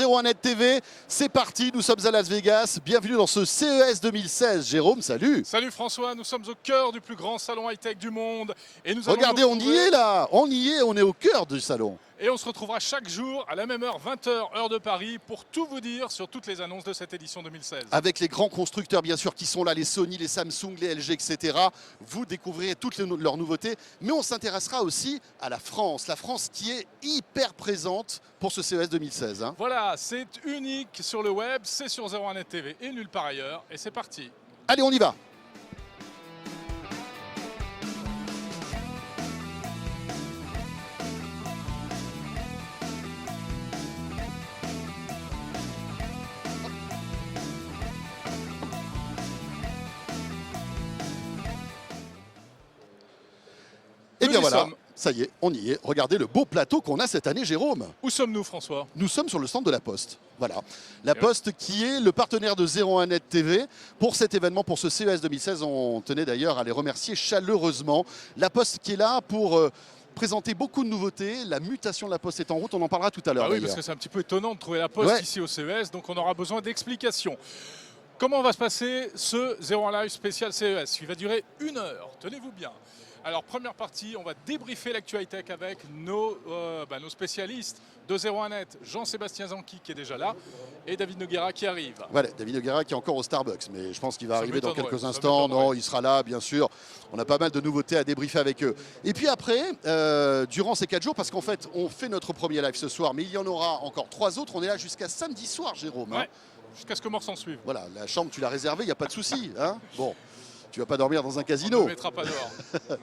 01net TV, c'est parti, nous sommes à Las Vegas. Bienvenue dans ce CES 2016. Jérôme, salut. Salut François, nous sommes au cœur du plus grand salon high-tech du monde. Et nous Regardez, on y est là, on est au cœur du salon. Et on se retrouvera chaque jour à la même heure, 20h, heure de Paris, pour tout vous dire sur toutes les annonces de cette édition 2016. Avec les grands constructeurs bien sûr qui sont là, les Sony, les Samsung, les LG, etc. Vous découvrirez toutes leurs nouveautés. Mais on s'intéressera aussi à la France qui est hyper présente pour ce CES 2016. Hein. Voilà, c'est unique sur le web, c'est sur 01net TV et nulle part ailleurs. Et c'est parti. Allez, on y va. Et bien voilà, ça y est, on y est. Regardez le beau plateau qu'on a cette année, Jérôme. Où sommes-nous, François? Nous sommes sur le stand de La Poste. Voilà. La Poste qui est le partenaire de 01net TV pour cet événement, pour ce CES 2016. On tenait d'ailleurs à les remercier chaleureusement. La Poste qui est là pour présenter beaucoup de nouveautés. La mutation de La Poste est en route, on en parlera tout à l'heure. Oui, parce que c'est un petit peu étonnant de trouver La Poste ici au CES, donc on aura besoin d'explications. Comment va se passer ce 01 Live spécial CES? Il va durer 1 heure, tenez-vous bien. Alors, première partie, on va débriefer l'actualité tech avec nos spécialistes de 01net, Jean-Sébastien Zanqui qui est déjà là, et David Noguera qui arrive. Voilà, David Noguera qui est encore au Starbucks, mais je pense qu'il va arriver dans quelques instants. Non, il sera là, bien sûr. On a pas mal de nouveautés à débriefer avec eux. Et puis après, durant ces 4 jours, parce qu'en fait, on fait notre premier live ce soir, mais il y en aura encore 3 autres. On est là jusqu'à samedi soir, Jérôme. Ouais, jusqu'à ce que mort s'en suive. Voilà, la chambre, tu l'as réservée, il n'y a pas de souci. Hein, bon. Tu vas pas dormir dans un casino. On ne mettra pas dehors.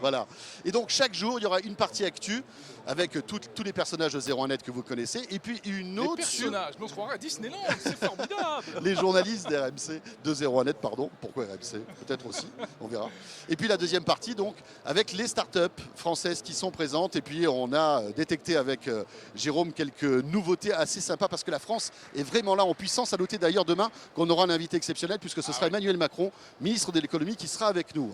Voilà. Et donc chaque jour, il y aura une partie actu avec tous les personnages de 01net que vous connaissez. Et puis une autre. Les personnages, mais on se croirait à Disneyland, c'est formidable. Les journalistes d'RMC, de 01net, pardon. Pourquoi RMC? Peut-être aussi, on verra. Et puis la deuxième partie, donc, avec les startups françaises qui sont présentes. Et puis on a détecté avec Jérôme quelques nouveautés assez sympas parce que la France est vraiment là en puissance. À noter d'ailleurs demain qu'on aura un invité exceptionnel puisque ce sera Emmanuel Macron, ministre de l'économie, qui sera avec nous.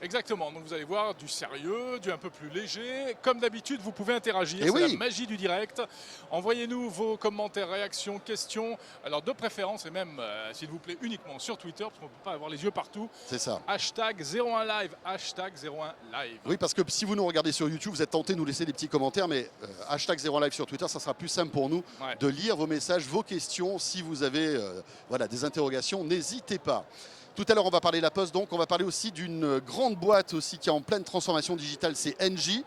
Exactement, donc vous allez voir du sérieux, du un peu plus léger. Comme d'habitude, vous pouvez interagir, c'est la magie du direct. Envoyez-nous vos commentaires, réactions, questions. Alors de préférence, et même, s'il vous plaît, uniquement sur Twitter, parce qu'on ne peut pas avoir les yeux partout. C'est ça. Hashtag 01live, hashtag 01live. Oui, parce que si vous nous regardez sur YouTube, vous êtes tenté de nous laisser des petits commentaires, mais hashtag 01live sur Twitter, ça sera plus simple pour nous de lire vos messages, vos questions. Si vous avez des interrogations, n'hésitez pas. Tout à l'heure, on va parler de La Poste, donc on va parler aussi d'une grande boîte aussi qui est en pleine transformation digitale, c'est Engie.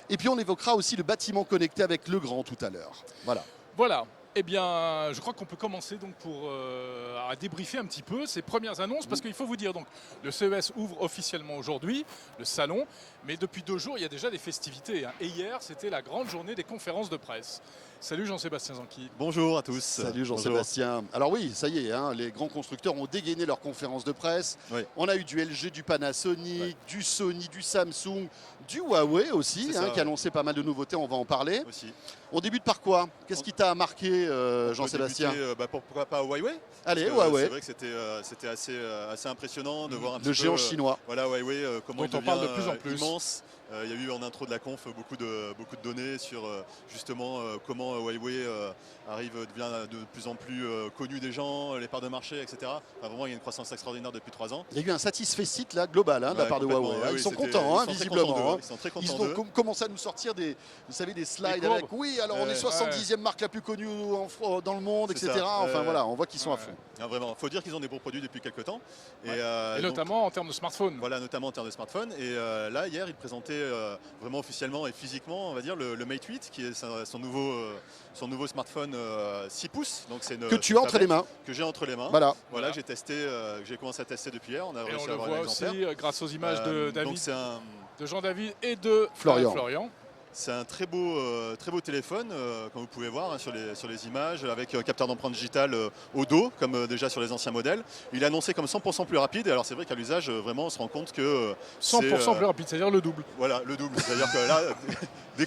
Et puis on évoquera aussi le bâtiment connecté avec Legrand tout à l'heure. Voilà. Voilà. Eh bien, je crois qu'on peut commencer donc à débriefer un petit peu ces premières annonces, parce qu'il faut vous dire, donc, le CES ouvre officiellement aujourd'hui, le salon, mais depuis 2 jours, il y a déjà des festivités. Hein. Et hier, c'était la grande journée des conférences de presse. Salut Jean-Sébastien Zanqui. Bonjour à tous. Salut Jean-Sébastien. Alors oui, ça y est, hein, les grands constructeurs ont dégainé leurs conférences de presse. Oui. On a eu du LG, du Panasonic, du Sony, du Samsung, du Huawei aussi, qui a annoncé pas mal de nouveautés, on va en parler. Aussi. On débute par quoi? Qu'est-ce qui t'a marqué, Jean-Sébastien? Pourquoi pas Huawei? Allez, Huawei. C'est vrai que c'était assez impressionnant de voir un petit peu... Le géant chinois. Voilà, Huawei, comment il devient parle de plus en plus. Immense. Il y a eu en intro de la conf beaucoup de données sur justement comment Huawei devient de plus en plus connu des gens, les parts de marché, etc. Enfin, vraiment, il y a une croissance extraordinaire depuis 3 ans. Il y a eu un satisfait là, global de la part de Huawei. Ils sont contents, visiblement. Ils sont très contents. Ils ont commencé à nous sortir des slides avec alors on est 70e marque la plus connue dans le monde, etc. Enfin voilà, on voit qu'ils sont à fond. Non, vraiment, il faut dire qu'ils ont des bons produits depuis quelques temps. Et notamment en termes de smartphones. Voilà, notamment en termes de smartphones. Et là, hier, ils présentaient vraiment officiellement et physiquement, on va dire, le Mate 8, qui est son nouveau smartphone 6 pouces. Donc que tu as entre les mains. Que j'ai entre les mains. Voilà. J'ai testé, j'ai commencé à tester depuis hier. On a réussi à avoir un exemplaire. On le voit aussi grâce aux images de David, de Jean-David et de Florian. C'est un très beau téléphone, comme vous pouvez voir sur les images, avec un capteur d'empreinte digitale au dos, comme déjà sur les anciens modèles. Il est annoncé comme 100% plus rapide, et alors c'est vrai qu'à l'usage, vraiment, on se rend compte que 100% plus rapide, c'est-à-dire le double. Voilà, le double, c'est-à-dire que là, dès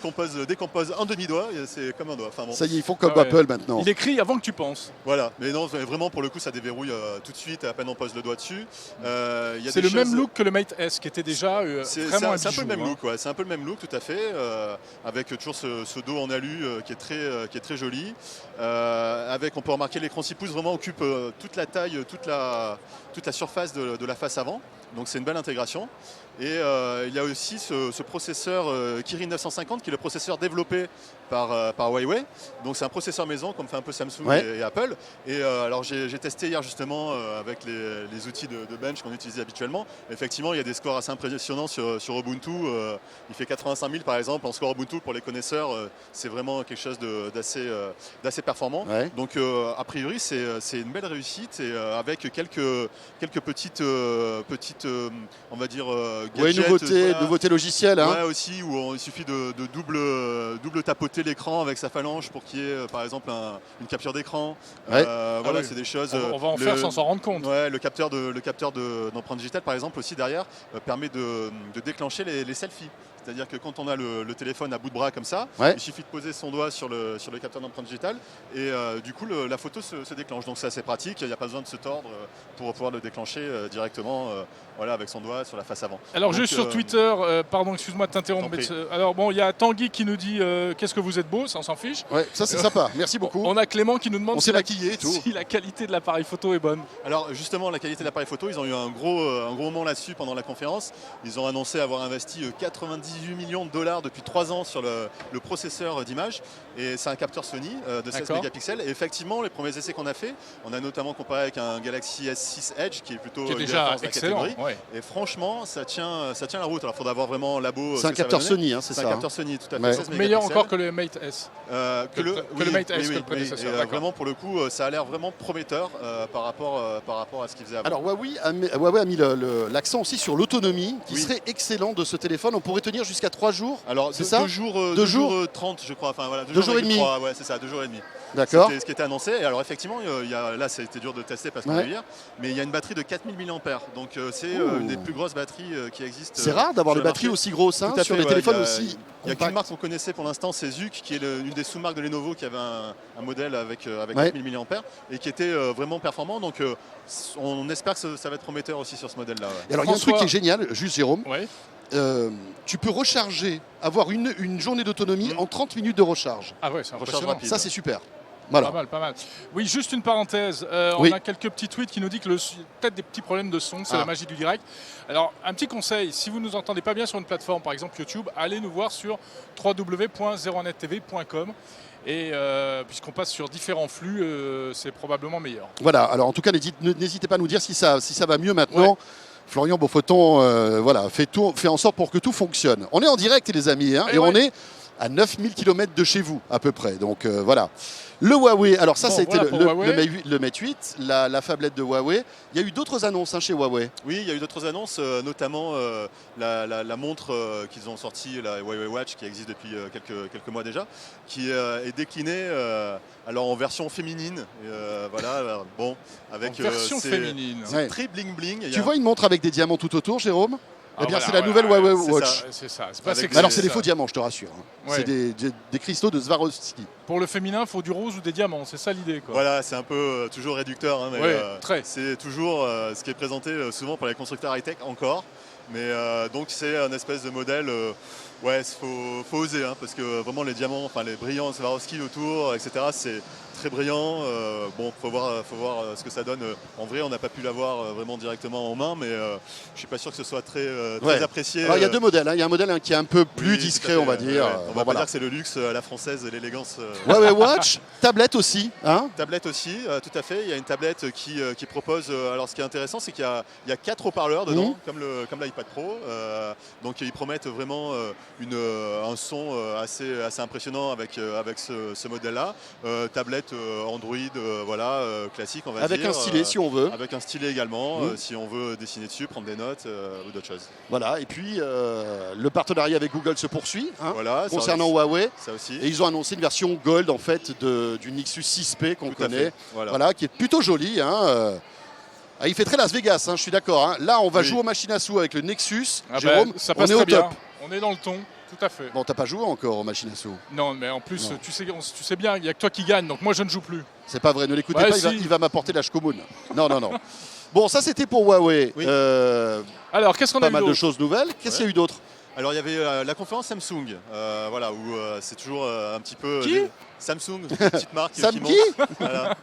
qu'on pose un demi-doigt, c'est comme un doigt. Enfin, bon. Ça y est, ils font comme Apple maintenant. Il écrit avant que tu penses. Voilà, mais non, vraiment, pour le coup, ça déverrouille tout de suite, à peine on pose le doigt dessus. C'est le même look que le Mate S, qui était déjà vraiment un bijou. C'est un peu le même look, c'est un peu le même look, tout à fait. avec toujours ce dos en alu qui est très joli. On peut remarquer l'écran 6 pouces vraiment occupe toute la taille, toute la surface de la face avant. Donc c'est une belle intégration. Et il y a aussi ce processeur Kirin 950 qui est le processeur développé par Huawei. Donc c'est un processeur maison comme fait un peu Samsung et Apple. Et alors j'ai testé hier justement avec les outils de bench qu'on utilise habituellement. Effectivement il y a des scores assez impressionnants sur Ubuntu. Il fait 85 000 par exemple en score Ubuntu pour les connaisseurs. C'est vraiment quelque chose d'assez performant. Ouais. Donc a priori c'est une belle réussite et avec quelques petites on va dire gadgets, nouveauté logicielle. Ouais, aussi où il suffit de double tapoter l'écran avec sa phalange pour qu'il y ait par exemple une capture d'écran. Voilà, c'est des choses. On va en faire sans s'en rendre compte. Ouais, le capteur d'empreinte digitale par exemple aussi derrière permet de déclencher les selfies. C'est-à-dire que quand on a le téléphone à bout de bras comme ça, il suffit de poser son doigt sur le capteur d'empreinte digitale et du coup la photo se déclenche. Donc c'est assez pratique, il n'y a pas besoin de se tordre pour pouvoir le déclencher directement avec son doigt sur la face avant. Alors donc, juste sur Twitter, pardon, excuse-moi de t'interrompre. Alors bon, il y a Tanguy qui nous dit qu'est-ce que vous êtes beau, ça on s'en fiche. Ouais, ça c'est sympa, merci beaucoup. On a Clément qui nous demande si la qualité de l'appareil photo est bonne. Alors justement, la qualité de l'appareil photo, ils ont eu un gros moment là-dessus pendant la conférence. Ils ont annoncé avoir investi 98 millions de dollars depuis 3 ans sur le processeur d'image et c'est un capteur Sony de 16 mégapixels et effectivement les premiers essais qu'on a fait, on a notamment comparé avec un Galaxy S6 Edge qui est plutôt déjà excellent et franchement ça tient la route. Alors il faudra avoir vraiment labo. C'est un capteur Sony, c'est ça. C'est un capteur Sony tout à fait. 16 meilleur encore que le Mate S. Que le Mate S, que le prédécesseur. Vraiment pour le coup ça a l'air vraiment prometteur par rapport à ce qu'il faisait avant. Alors Huawei a mis l'accent aussi sur l'autonomie qui serait excellent de ce téléphone. On pourrait tenir jusqu'à 3 jours. Alors c'est ça 2 jours 30 je crois. Enfin voilà, 2 jours et demi. Ouais, c'est ça, 2 jours et demi. D'accord. C'était ce qui était annoncé. Et alors effectivement, là ça a été dur de tester parce qu'on a vu hier, mais il y a une batterie de 4000 mAh. Donc c'est une des plus grosses batteries qui existent. C'est rare d'avoir des batteries aussi grosses sur les téléphones aussi. Il n'y a qu'une marque qu'on connaissait pour l'instant, c'est Zuk, qui est une des sous-marques de Lenovo qui avait un modèle avec 4000 mAh et qui était vraiment performant. Donc on espère que ça va être prometteur aussi sur ce modèle-là. Et alors il y a un truc qui est génial, juste Jérôme. Tu peux recharger, avoir une journée d'autonomie en 30 minutes de recharge. Ah ouais, c'est impressionnant. Ça c'est super. Voilà. Pas mal. Oui, juste une parenthèse. On a quelques petits tweets qui nous disent que peut-être des petits problèmes de son, c'est la magie du direct. Alors, un petit conseil, si vous ne nous entendez pas bien sur une plateforme, par exemple YouTube, allez nous voir sur www.01nettv.com. Et puisqu'on passe sur différents flux, c'est probablement meilleur. Voilà, alors en tout cas, n'hésitez pas à nous dire si ça va mieux maintenant. Ouais. Florian Beaufoton fait en sorte pour que tout fonctionne. On est en direct, les amis, et on est à 9000 km de chez vous, à peu près. Donc voilà. Le Huawei, alors ça, c'était le Mate 8, la phablette de Huawei. Il y a eu d'autres annonces chez Huawei. Oui, il y a eu d'autres annonces, notamment la montre qu'ils ont sortie, la Huawei Watch, qui existe depuis quelques mois déjà, qui est déclinée alors en version féminine. Avec version féminine. C'est très bling bling. Tu vois une montre avec des diamants tout autour, Jérôme ? Eh bien, c'est la nouvelle Huawei Watch. C'est ça. Alors, c'est des faux diamants, je te rassure. C'est des cristaux de Swarovski. Pour le féminin, il faut du rose ou des diamants. C'est ça l'idée. Voilà, c'est un peu toujours réducteur. Mais c'est toujours ce qui est présenté souvent par les constructeurs high-tech encore. Mais donc, c'est un espèce de modèle. Faut oser, parce que vraiment les diamants, les brillants Swarovski autour, etc., c'est très brillant. Faut voir ce que ça donne. En vrai, on n'a pas pu l'avoir vraiment directement en main, mais je suis pas sûr que ce soit très apprécié. Alors, il y a deux modèles. Il y a un modèle qui est un peu plus discret, on va dire. On va pas dire que c'est le luxe à la française et l'élégance. Huawei Watch, tablette aussi. Tablette aussi, tout à fait. Il y a une tablette qui propose. Alors, ce qui est intéressant, c'est qu'il y a 4 haut-parleurs dedans, comme l'iPad Pro. Donc, ils promettent vraiment un son assez impressionnant avec ce modèle-là. Tablette Android classique, on va dire. Avec un stylet si on veut. Avec un stylet également, si on veut dessiner dessus, prendre des notes ou d'autres choses. Voilà, et puis le partenariat avec Google se poursuit concernant ça Huawei. Ça aussi. Et ils ont annoncé une version Gold en fait du Nexus 6P qu'on connaît. Voilà, qui est plutôt jolie. Il fait très Las Vegas, je suis d'accord. Là, on va jouer aux machines à sous avec le Nexus. Jérôme, ça passe on est au bien. top. On est dans le ton, tout à fait. Bon, t'as pas joué encore aux machines à sous? Non, mais en plus, tu sais bien, il n'y a que toi qui gagne, donc moi je ne joue plus. C'est pas vrai, ne l'écoutez pas, il va m'apporter la Shkomoun. Non. Bon, ça c'était pour Huawei. Oui. Alors, qu'est-ce qu'on a eu Pas mal de choses nouvelles. Qu'est-ce qu'il y a eu d'autre? Alors il y avait la conférence Samsung, voilà, où c'est toujours un petit peu... Samsung, une petite marque qui monte. Voilà.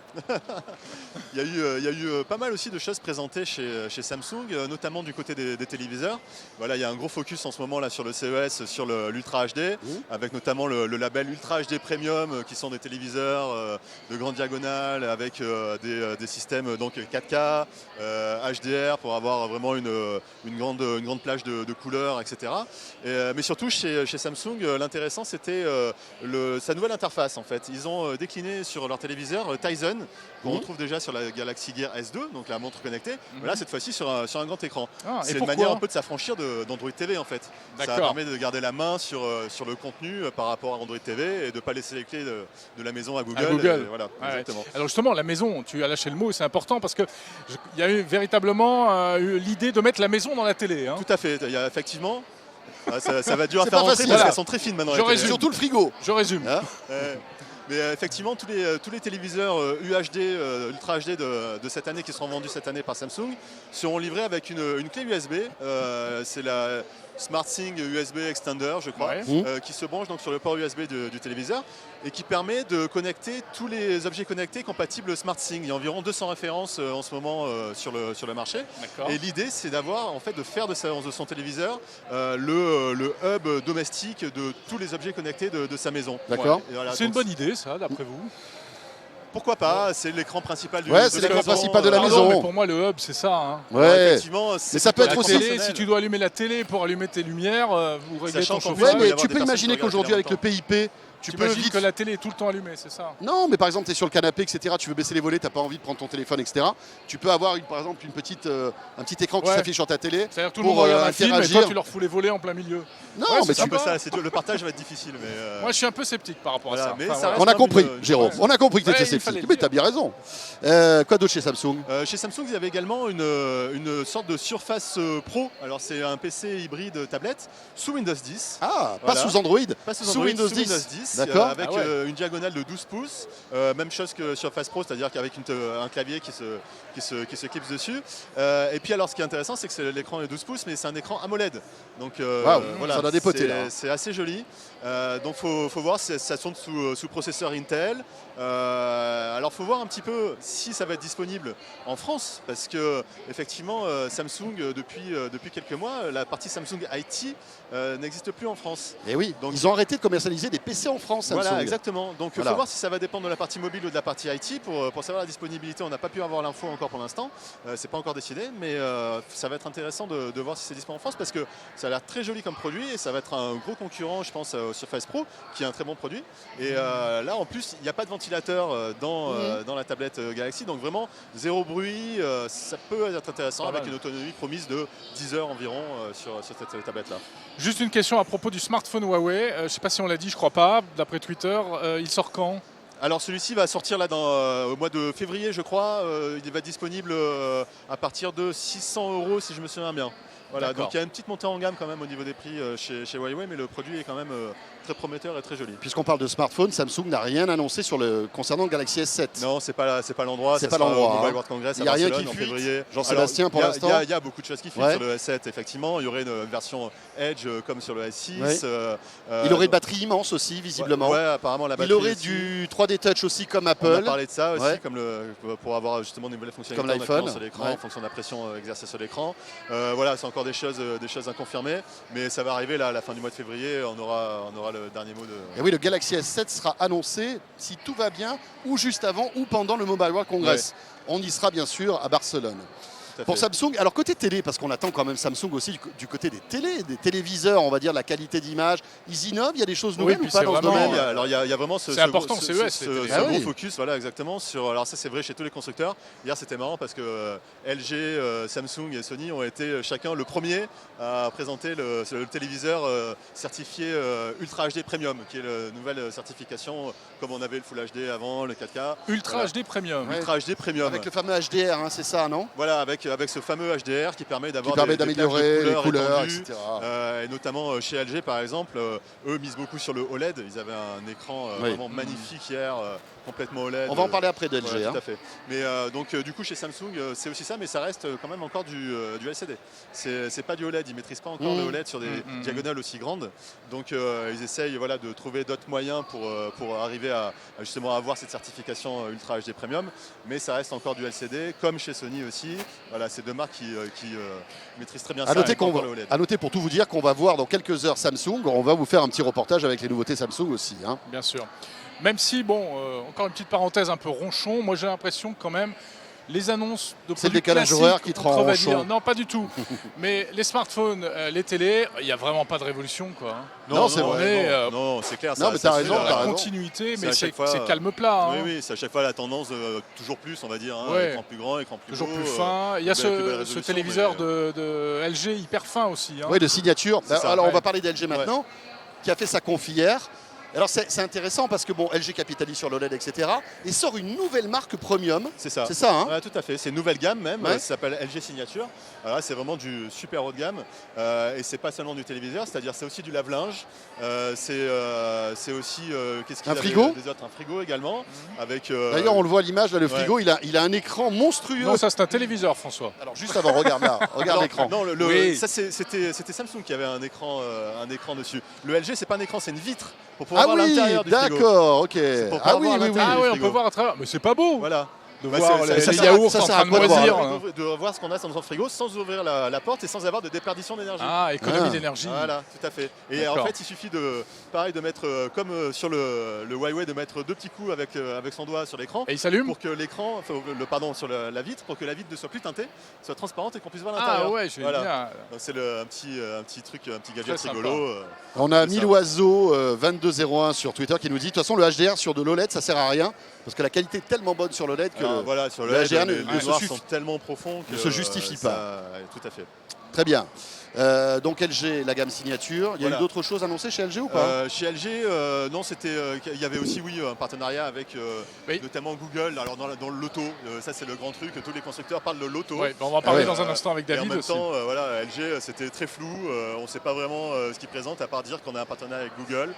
Il y a eu pas mal aussi de choses présentées chez Samsung, notamment du côté des téléviseurs. Voilà, il y a un gros focus en ce moment là sur le CES, sur l'Ultra HD, avec notamment le label Ultra HD Premium, qui sont des téléviseurs de grande diagonale, avec des systèmes donc 4K, HDR, pour avoir vraiment une grande plage de couleurs, etc. Mais surtout chez Samsung, l'intéressant c'était sa nouvelle interface. En fait, ils ont décliné sur leur téléviseur Tizen, qu'on retrouve déjà sur la Galaxy Gear S2, donc la montre connectée, mais là cette fois-ci sur un grand écran. C'est une manière un peu de s'affranchir d'Android TV en fait. Ça permet de garder la main sur le contenu par rapport à Android TV et de ne pas laisser les clés de la maison à Google. Voilà, exactement. Alors justement, la maison, tu as lâché le mot, c'est important parce qu'il y a eu véritablement l'idée de mettre la maison dans la télé. Hein. Tout à fait, il y a effectivement... ça va dur à faire rentrer parce qu'elles sont très fines maintenant. Surtout le frigo. Je résume. Mais effectivement, tous les téléviseurs UHD, Ultra HD de cette année, qui seront vendus cette année par Samsung, seront livrés avec une clé USB. C'est la SmartSync USB Extender, je crois, qui se branche donc sur le port USB du téléviseur et qui permet de connecter tous les objets connectés compatibles SmartSync. Il y a environ 200 références en ce moment sur le marché. Et l'idée, c'est d'avoir, en fait, de faire de son téléviseur le hub domestique de tous les objets connectés de sa maison. D'accord. Voilà, c'est une bonne idée, ça, d'après vous? Pourquoi pas, c'est l'écran principal c'est l'écran principal de la maison. Mais pour moi, le hub, c'est ça. Hein. Effectivement, mais ça peut être aussi. Si tu dois allumer la télé pour allumer tes lumières, ou régler ton chauffage. Ouais, mais tu peux imaginer qu'aujourd'hui, avec le PIP, tu peux vite que la télé est tout le temps allumée, c'est ça? Non, mais par exemple, tu es sur le canapé, etc. Tu veux baisser les volets, tu n'as pas envie de prendre ton téléphone, etc. Tu peux avoir, par exemple, un petit écran qui s'affiche sur ta télé. C'est-à-dire que tout le monde regarde un film et toi, tu leur fous les volets en plein milieu. Non, mais c'est un peu ça. Le partage va être difficile. Mais moi, je suis un peu sceptique par rapport à ça. On a compris, Jérôme. On a compris que tu étais sceptique. Mais tu as bien raison. Quoi d'autre chez Samsung? Chez Samsung, il y avait également une sorte de Surface Pro. Alors, c'est un PC hybride tablette sous Windows 10. Ah, pas sous Android. Pas sous Windows 10. D'accord. Avec une diagonale de 12 pouces. Même chose que Surface Pro, c'est-à-dire qu'avec un clavier qui se clipse dessus. Et puis, alors, ce qui est intéressant, c'est que l'écran est 12 pouces, mais c'est un écran AMOLED. Donc, voilà, ça doit dépoter là. C'est assez joli. Donc, faut voir si ça tourne sous processeur Intel. Alors, faut voir un petit peu si ça va être disponible en France, parce que effectivement, Samsung depuis quelques mois, la partie Samsung IT n'existe plus en France. Et oui, donc ils ont arrêté de commercialiser des PC en France. Samsung. Voilà, exactement. Donc, faut voir si ça va dépendre de la partie mobile ou de la partie IT pour savoir la disponibilité. On n'a pas pu avoir l'info encore pour l'instant. C'est pas encore décidé, mais ça va être intéressant de voir si c'est disponible en France, parce que ça a l'air très joli comme produit et ça va être un gros concurrent, je pense, au Surface Pro, qui est un très bon produit. Et là, en plus, il n'y a pas de ventilateur dans la tablette Galaxy, donc vraiment zéro bruit. Ça peut être intéressant avec une autonomie promise de 10 heures environ sur cette tablette-là. Juste une question à propos du smartphone Huawei. Je ne sais pas si on l'a dit, je crois pas, d'après Twitter. Il sort quand? Alors celui-ci va sortir là au mois de février, je crois. Il va être disponible à partir de 600 € si je me souviens bien. Voilà, donc il y a une petite montée en gamme quand même au niveau des prix chez Huawei, mais le produit est quand même très prometteur et très joli. Puisqu'on parle de smartphone, Samsung n'a rien annoncé concernant le Galaxy S7. Non, c'est pas l'endroit. C'est pas l'endroit. Mobile World Congress il n'y a rien qui en fuite. février. Jean-Sébastien, pour l'instant. Il y a beaucoup de choses qui fuitent sur le S7, effectivement. Il y aurait une version Edge comme sur le S6. Il aurait une batterie immense aussi, visiblement. Ouais, apparemment la batterie. Il aurait du 3D Touch aussi, comme Apple. On a parlé de ça aussi, pour avoir justement des nouvelles fonctionnalités comme l'iPhone sur l'écran, en fonction de la pression exercée sur l'écran. Voilà, c'est encore des choses inconfirmées, mais ça va arriver là à la fin du mois de février. On aura le dernier mot de. Et oui, le Galaxy S7 sera annoncé, si tout va bien, ou juste avant ou pendant le Mobile World Congress. On y sera bien sûr à Barcelone. Pour Samsung, alors côté télé, parce qu'on attend quand même Samsung aussi du côté des téléviseurs, on va dire la qualité d'image, ils innovent, il y a des choses nouvelles ou pas dans ce domaine? Alors il y a vraiment c'est important, ce gros focus, voilà exactement. Alors ça c'est vrai chez tous les constructeurs. Hier c'était marrant parce que LG, Samsung et Sony ont été chacun le premier à présenter le téléviseur certifié Ultra HD Premium, qui est la nouvelle certification, comme on avait le Full HD avant, le 4K. Ultra HD Premium. Ultra HD Premium. Avec le fameux HDR, hein, c'est ça, non? Voilà, avec avec ce fameux HDR qui permet d'avoir d'améliorer les couleurs, étendues, etc. Et notamment chez LG par exemple, eux misent beaucoup sur le OLED. Ils avaient un écran vraiment magnifique hier, complètement OLED. On va en parler après de LG. Ouais, tout à fait. Mais donc du coup chez Samsung c'est aussi ça, mais ça reste quand même encore du LCD. C'est pas du OLED, ils maîtrisent pas encore le OLED sur des diagonales aussi grandes. Donc ils essayent de trouver d'autres moyens pour arriver à justement avoir cette certification Ultra HD Premium. Mais ça reste encore du LCD, comme chez Sony aussi. Voilà, c'est deux marques qui maîtrisent très bien ça. À noter pour tout vous dire qu'on va voir dans quelques heures Samsung. On va vous faire un petit reportage avec les nouveautés Samsung aussi. Hein. Bien sûr. Même si, encore une petite parenthèse un peu ronchon, moi j'ai l'impression que quand même les annonces de c'est le produits décalage horaire qui te rend ronchon. Non, pas du tout. Mais les smartphones, les télés, il n'y a vraiment pas de révolution, quoi. Non, c'est vrai. Non, c'est clair. Non, mais t'as raison. La continuité, mais c'est calme plat. Hein. Oui, c'est à chaque fois la tendance toujours plus, on va dire. Hein, écran plus grand, écran plus toujours beau, plus fin. Il y a ce téléviseur de LG hyper fin aussi. Hein. Oui, de signature. Alors, on va parler d'LG maintenant, qui a fait sa conf hier. Alors c'est intéressant parce que LG capitalise sur l'OLED, etc. et sort une nouvelle marque premium. C'est ça. C'est ça, hein. Ouais, tout à fait. C'est une nouvelle gamme même. Ça s'appelle LG Signature. Alors c'est vraiment du super haut de gamme. Et c'est pas seulement du téléviseur, c'est-à-dire c'est aussi du lave-linge. C'est aussi qu'est-ce qu'il un frigo. Un frigo également. Avec. D'ailleurs, on le voit à l'image là, le frigo, il a un écran monstrueux. Non, ça c'est un téléviseur, François. Alors juste avant, regarde là, regarde l'écran. Non, ça c'était Samsung qui avait un écran dessus. Le LG, c'est pas un écran, c'est une vitre. Pour pouvoir voir l'intérieur du frigo. D'accord, ok. Oui, on peut voir à travers. Mais c'est pas beau. Voilà. De voir les yaourts en train de moisir. De voir ce qu'on a dans notre frigo sans ouvrir la porte et sans avoir de déperdition d'énergie. Ah, économie d'énergie. Voilà, tout à fait. Et en fait, il suffit de mettre, comme sur le Huawei, de mettre deux petits coups avec son doigt sur l'écran. Et il s'allume pour que l'écran, sur la vitre, pour que la vitre ne soit plus teintée, soit transparente et qu'on puisse voir l'intérieur. Ah ouais, génial. Voilà. Donc c'est un petit truc, un petit gadget rigolo. On a mis l'oiseau 2201 sur Twitter qui nous dit de toute façon le HDR sur de l'OLED ça sert à rien parce que la qualité est tellement bonne sur l'OLED que sur le HDR les noirs sont tellement profonds que ne se justifie pas. Tout à fait. Très bien. Donc LG, la gamme signature. Il y a eu d'autres choses annoncées chez LG ou pas Chez LG, non, il y avait aussi un partenariat avec notamment Google. Alors dans le loto, ça c'est le grand truc. Tous les constructeurs parlent de loto. On va en parler dans un instant avec David. Et en même temps, LG, c'était très flou. On ne sait pas vraiment ce qu'ils présentent à part dire qu'on a un partenariat avec Google.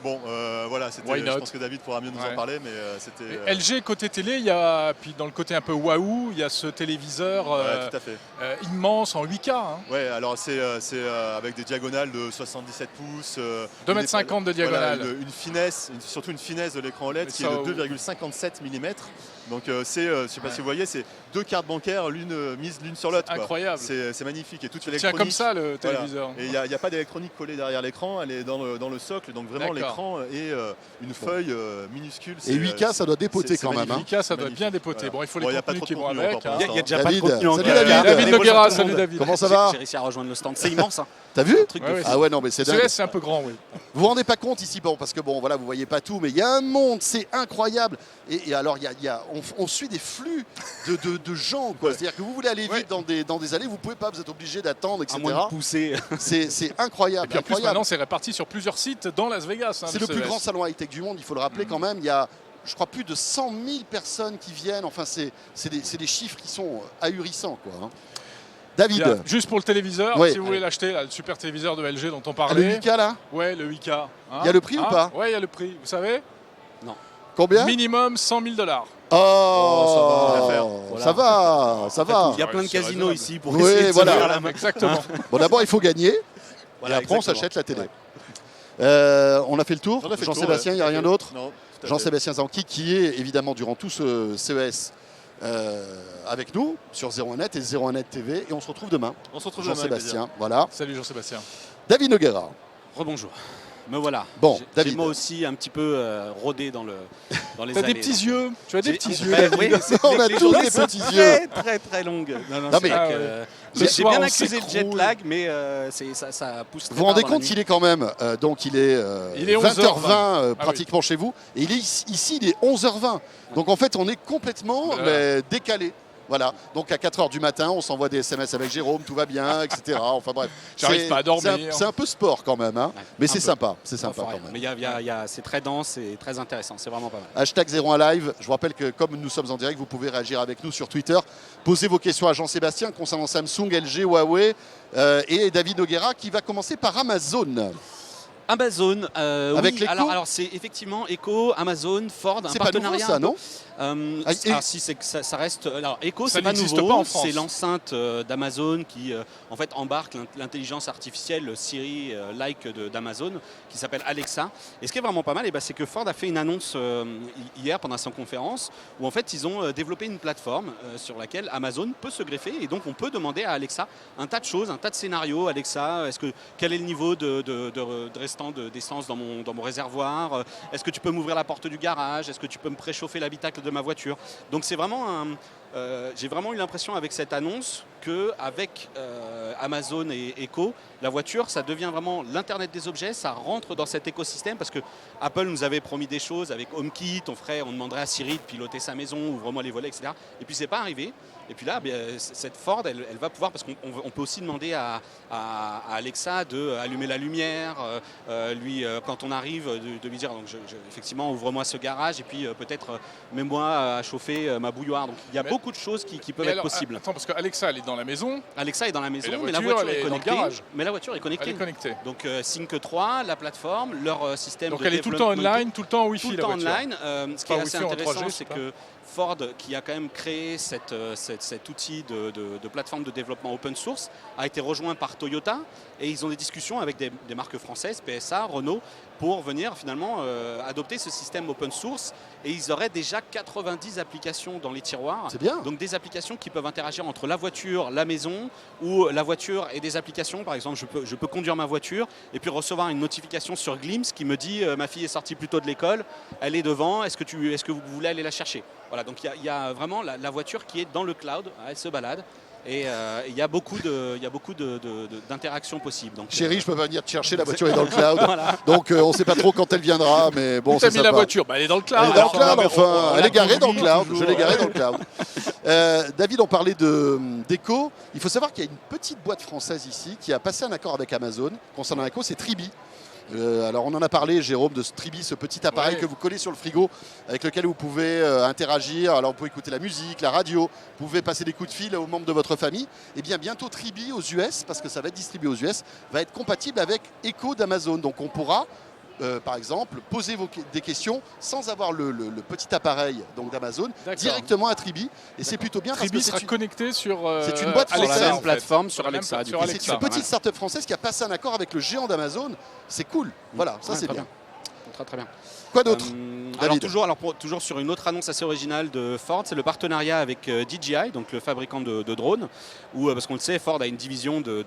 Bon, je pense que David pourra mieux nous en parler, mais c'était... LG, côté télé, puis dans le côté un peu waouh, il y a ce téléviseur tout à fait. immense en 8K. Hein. Ouais, alors c'est avec des diagonales de 77 pouces. 2,50 m de diagonale. Voilà, une finesse, surtout une finesse de l'écran OLED qui est de 2,57 mm. Donc je ne sais pas si vous voyez, c'est deux cartes bancaires, mises l'une sur l'autre. Incroyable. C'est magnifique. Et toute l'électronique. Tiens comme ça le téléviseur. Et il n'y a pas d'électronique collée derrière l'écran, elle est dans le socle. Donc vraiment l'écran est une feuille minuscule. Et 8K ça doit dépoter quand même. 8K ça doit bien dépoter. Bon, il faut les contenus qui vont avec. Il n'y a déjà pas de contenu en David Noguera, salut David. Comment ça va? J'ai réussi à rejoindre le stand. C'est immense. T'as vu? Ah ouais, non, mais c'est dingue. C'est un peu grand, oui. Vous vous rendez pas compte ici, parce que vous voyez pas tout, mais il y a un monde, c'est incroyable. Et alors, on suit des flux de gens, quoi. C'est-à-dire que vous voulez aller vite dans des allées, vous pouvez pas, vous êtes obligé d'attendre, etc. À moins de pousser. C'est incroyable. Et puis en plus, maintenant, c'est réparti sur plusieurs sites dans Las Vegas. C'est le plus grand salon high-tech du monde, il faut le rappeler quand même. Il y a, je crois, plus de 100 000 personnes qui viennent. Enfin, c'est des chiffres qui sont ahurissants, quoi. Hein. David. Bien, juste pour le téléviseur, si vous voulez l'acheter, le super téléviseur de LG dont on parlait. Le 8K là? Ouais, le 8K. Hein, il y a le prix ou pas? Ouais, il y a le prix. Vous savez? Non. Combien? Minimum 100 000 $. Oh, ça va. Il y a plein de casinos ici pour essayer de faire la main. Exactement. Bon, d'abord, il faut gagner. Voilà, et après, on s'achète la télé. On a fait le tour. Jean-Sébastien, il n'y a rien d'autre? Non. Jean-Sébastien Zanqui, qui est évidemment durant tout ce CES avec nous sur 01net et 01net TV. Et on se retrouve demain. On se retrouve Jean-Sébastien, voilà. Salut Jean-Sébastien. David Noguera. Rebonjour. Me voilà. Bon, David. J'ai moi aussi un petit peu rodé dans les allées. T'as des petits yeux. Tu as des petits yeux. Oui, on a tous des petits yeux. Très longues. Non, mais j'ai bien accusé le jet lag, mais ça pousse très Vous vous rendez compte qu'il est quand même, donc il est 20h20 pratiquement chez vous, et il est ici il est 11h20. Donc en fait on est complètement décalé. Voilà. Donc à 4h du matin, on s'envoie des SMS avec Jérôme, tout va bien, etc. Enfin bref. J'arrive pas à dormir. C'est un peu sport quand même, hein. Ouais, mais c'est sympa. C'est sympa quand même. Mais c'est très dense et très intéressant. C'est vraiment pas mal. Hashtag 01 Live. Je vous rappelle que comme nous sommes en direct, vous pouvez réagir avec nous sur Twitter. Posez vos questions à Jean-Sébastien concernant Samsung, LG, Huawei et David Noguera qui va commencer par Amazon. Amazon, avec oui, l'Echo. alors c'est effectivement Echo, Amazon, Ford, un C'est pas nouveau partenariat. ça, non? Alors si c'est que ça reste. Alors Echo, Ça c'est pas n'existe nouveau. pas en France. C'est l'enceinte d'Amazon qui en fait embarque l'intelligence artificielle, le Siri-like d'Amazon, qui s'appelle Alexa. Et ce qui est vraiment pas mal, c'est que Ford a fait une annonce hier pendant sa conférence où en fait ils ont développé une plateforme sur laquelle Amazon peut se greffer et donc on peut demander à Alexa un tas de choses, un tas de scénarios. Alexa, quel est le niveau de restant d'essence dans mon réservoir? Est-ce que tu peux m'ouvrir la porte du garage? Est-ce que tu peux me préchauffer l'habitacle de ma voiture? Donc c'est vraiment j'ai vraiment eu l'impression avec cette annonce qu'avec Amazon et Echo, la voiture, ça devient vraiment l'Internet des objets, ça rentre dans cet écosystème parce que Apple nous avait promis des choses avec HomeKit, on demanderait à Siri de piloter sa maison, ouvre-moi les volets, etc. Et puis c'est pas arrivé. Et puis là, cette Ford, elle va pouvoir, parce qu'on peut aussi demander à Alexa d'allumer la lumière, quand on arrive, de lui dire, donc effectivement, ouvre-moi ce garage et puis peut-être mets-moi à chauffer ma bouilloire. Donc il y a beaucoup de choses qui peuvent être possibles. Attends, parce qu'Alexa, elle est dans la maison. Alexa est dans la maison, Et mais la voiture est dans le connectée. garage. Mais la voiture est connectée. Elle est connectée. Donc Sync 3, la plateforme, leur système Donc de elle est tout le temps online, tout le temps en Wi-Fi. tout le la temps voiture. online. Ce qui est assez Wi-Fi en intéressant, 3G, c'est que Ford, qui a quand même créé cet outil de plateforme de développement open source, a été rejoint par Toyota et ils ont des discussions avec des marques françaises, PSA, Renault, pour venir finalement adopter ce système open source. Et ils auraient déjà 90 applications dans les tiroirs. C'est bien. Donc des applications qui peuvent interagir entre la voiture, la maison, ou la voiture et des applications. Par exemple, je peux conduire ma voiture et puis recevoir une notification sur Glimpse qui me dit ma fille est sortie plus tôt de l'école, elle est devant, est-ce que vous voulez aller la chercher? Voilà, donc il y a vraiment la voiture qui est dans le cloud, elle se balade. Et il y a beaucoup d'interactions possibles. Donc, Chérie, je peux pas venir te chercher, la voiture est dans le cloud. Voilà. Donc on ne sait pas trop quand elle viendra, mais bon, c'est T'as mis la sympa. voiture, elle est dans le cloud. Elle est dans le cloud, mais enfin. Elle est garée dans le cloud. toujours. Je l'ai garée dans le cloud. David, on parlait d'Echo. Il faut savoir qu'il y a une petite boîte française ici qui a passé un accord avec Amazon. Concernant Echo, c'est Tribi. Alors on en a parlé, Jérôme, de Tribi, ce petit appareil que vous collez sur le frigo avec lequel vous pouvez interagir. Alors vous pouvez écouter la musique, la radio, vous pouvez passer des coups de fil aux membres de votre famille. Et bien bientôt Tribi aux US, parce que ça va être distribué aux US, va être compatible avec Echo d'Amazon. Donc on pourra par exemple, poser des questions sans avoir le petit appareil d'Amazon directement à Tribi. Et c'est plutôt bien Tribi parce que sera connecté sur c'est une boîte sur la française, même plateforme, sur Alexa. c'est une petite start-up française qui a passé un accord avec le géant d'Amazon. C'est cool. Voilà, ça c'est très bien. Très bien. Quoi d'autre toujours sur une autre annonce assez originale de Ford, c'est le partenariat avec DJI, donc le fabricant de drones, parce qu'on le sait, Ford a une division de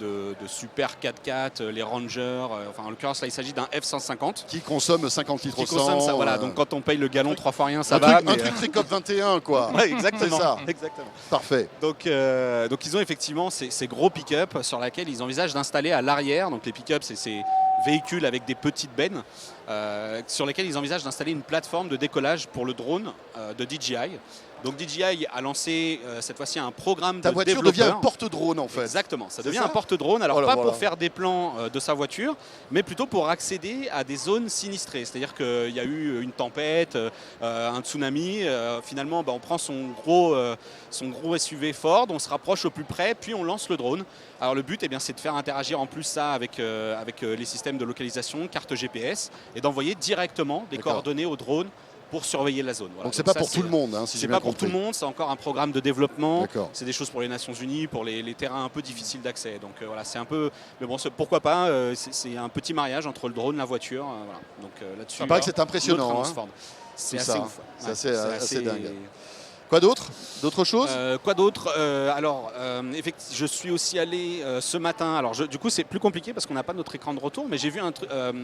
super 4x4, les Rangers, en l'occurrence là il s'agit d'un F-150. Qui consomme 50 litres au 100. Consomme ça, voilà, donc quand on paye le gallon 3 fois rien, ça un va. truc très COP 21 quoi. Ouais, exactement. C'est ça. Exactement. Parfait. Donc ils ont effectivement ces gros pick-up sur lesquels ils envisagent d'installer à l'arrière, donc les pick-up c'est ces véhicules avec des petites bennes, sur lesquels ils envisagent d'installer une plateforme de décollage pour le drone de DJI. Donc DJI a lancé cette fois-ci un programme Ta de voiture développeurs. devient un porte-drone en fait. Exactement, ça C'est devient ça un porte-drone. Alors Voilà. pour faire des plans de sa voiture, mais plutôt pour accéder à des zones sinistrées. C'est-à-dire qu'il y a eu une tempête, un tsunami. Finalement, on prend son gros SUV Ford, on se rapproche au plus près, puis on lance le drone. Alors le but, c'est de faire interagir en plus ça avec les systèmes de localisation, carte GPS, et d'envoyer directement des coordonnées au drone pour surveiller la zone. Voilà. Donc c'est pas pour tout le monde, si j'ai c'est bien pas pour tout compris. le monde, c'est encore un programme de développement. D'accord. C'est des choses pour les Nations Unies, pour les terrains un peu difficiles d'accès. Donc voilà, c'est un peu. Mais bon, pourquoi pas C'est un petit mariage entre le drone et la voiture. Voilà. Donc là-dessus. Il paraît que c'est impressionnant. Notre annonce Ford. C'est Tout assez ça, ouf. c'est assez dingue. Quoi d'autre? D'autres choses? Quoi d'autre? Je suis aussi allé ce matin. Alors, du coup, c'est plus compliqué parce qu'on n'a pas notre écran de retour, mais j'ai vu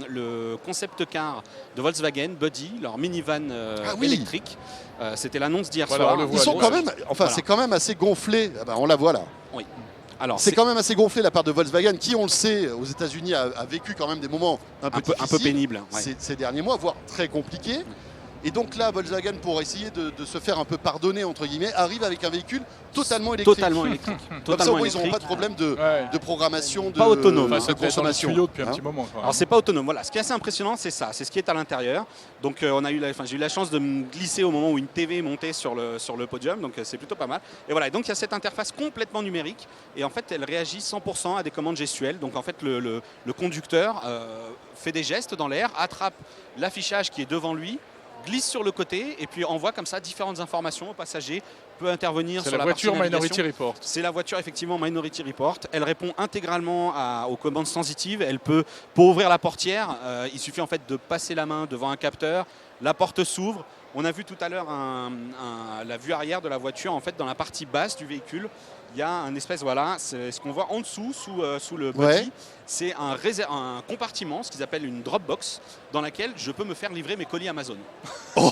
le concept car de Volkswagen, Buddy, leur minivan électrique. C'était l'annonce d'hier soir. Ils sont quand même. Enfin, c'est quand même assez gonflé. Ah ben, on la voit là. Oui. Alors, c'est quand même assez gonflé la part de Volkswagen, qui, on le sait, aux États-Unis a vécu quand même des moments un peu pénibles ces derniers mois, voire très compliqués. Et donc là, Volkswagen, pour essayer de se faire un peu pardonner, entre guillemets, arrive avec un véhicule totalement électrique. Totalement électrique. Comme ça, au moins, ils n'auront pas de problème de programmation, Pas autonome. de Ça devait être dans les consommation. tuyaux depuis un petit moment. Quoi. Alors c'est pas autonome, voilà. Ce qui est assez impressionnant, c'est ça, c'est ce qui est à l'intérieur. Donc j'ai eu la chance de me glisser au moment où une TV montait sur le podium, donc c'est plutôt pas mal. Et voilà, et donc il y a cette interface complètement numérique, et en fait elle réagit 100% à des commandes gestuelles. Donc en fait le conducteur fait des gestes dans l'air, attrape l'affichage qui est devant lui, glisse sur le côté et puis envoie comme ça différentes informations aux passagers, peut intervenir sur la voiture partie navigation. Minority Report. C'est la voiture effectivement Minority Report. Elle répond intégralement aux commandes sensitives. Elle peut, pour ouvrir la portière, il suffit en fait de passer la main devant un capteur, la porte s'ouvre. On a vu tout à l'heure la vue arrière de la voiture, en fait dans la partie basse du véhicule. Il y a un espèce, voilà, c'est ce qu'on voit en dessous, sous le body. Ouais. C'est un compartiment, ce qu'ils appellent une Dropbox, dans laquelle je peux me faire livrer mes colis Amazon. Oh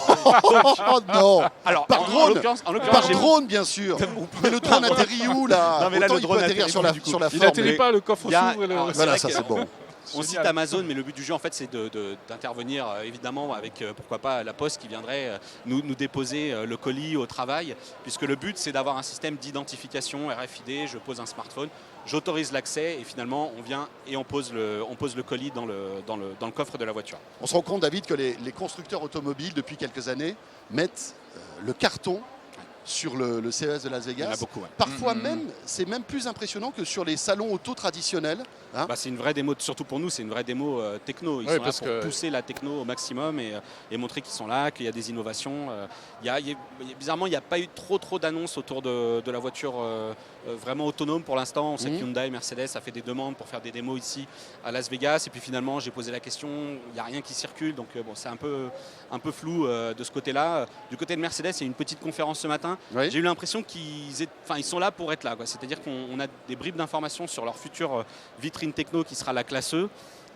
non. Alors, Par drone. Par j'ai- drone, bien sûr. Mais le drone atterrit où là? Non, mais là, Autant le il drone peut atterrir atterrit sur la, du coup. sur la Il forme. n'atterrit pas, le coffre il y a- s'ouvre et le... alors, Voilà, vrai ça que- c'est bon. On cite Génial. Amazon, mais le but du jeu, en fait, c'est d'intervenir évidemment avec, pourquoi pas, la Poste qui viendrait nous déposer le colis au travail, puisque le but, c'est d'avoir un système d'identification RFID. Je pose un smartphone, j'autorise l'accès, et finalement, on vient et on pose le colis dans le coffre de la voiture. On se rend compte, David, que les constructeurs automobiles, depuis quelques années, mettent le carton sur le CES de Las Il y en a Vegas. beaucoup. Ouais. Parfois même, c'est même plus impressionnant que sur les salons auto traditionnels. Hein. Bah, c'est une vraie démo, surtout pour nous, c'est une vraie démo techno. Ils Ouais, sont là parce pour que- pousser la techno au maximum et montrer qu'ils sont là, qu'il y a des innovations. Bizarrement, il n'y a pas eu trop d'annonces autour de la voiture vraiment autonome pour l'instant. On sait que Hyundai, Mercedes a fait des demandes pour faire des démos ici à Las Vegas. Et puis finalement, j'ai posé la question, il n'y a rien qui circule. Donc bon, c'est un peu flou de ce côté-là. Du côté de Mercedes, il y a une petite conférence ce matin. Oui. J'ai eu l'impression qu'ils sont là pour être là, quoi. C'est-à-dire qu'on a des bribes d'informations sur leur future vitrine techno qui sera la classe E,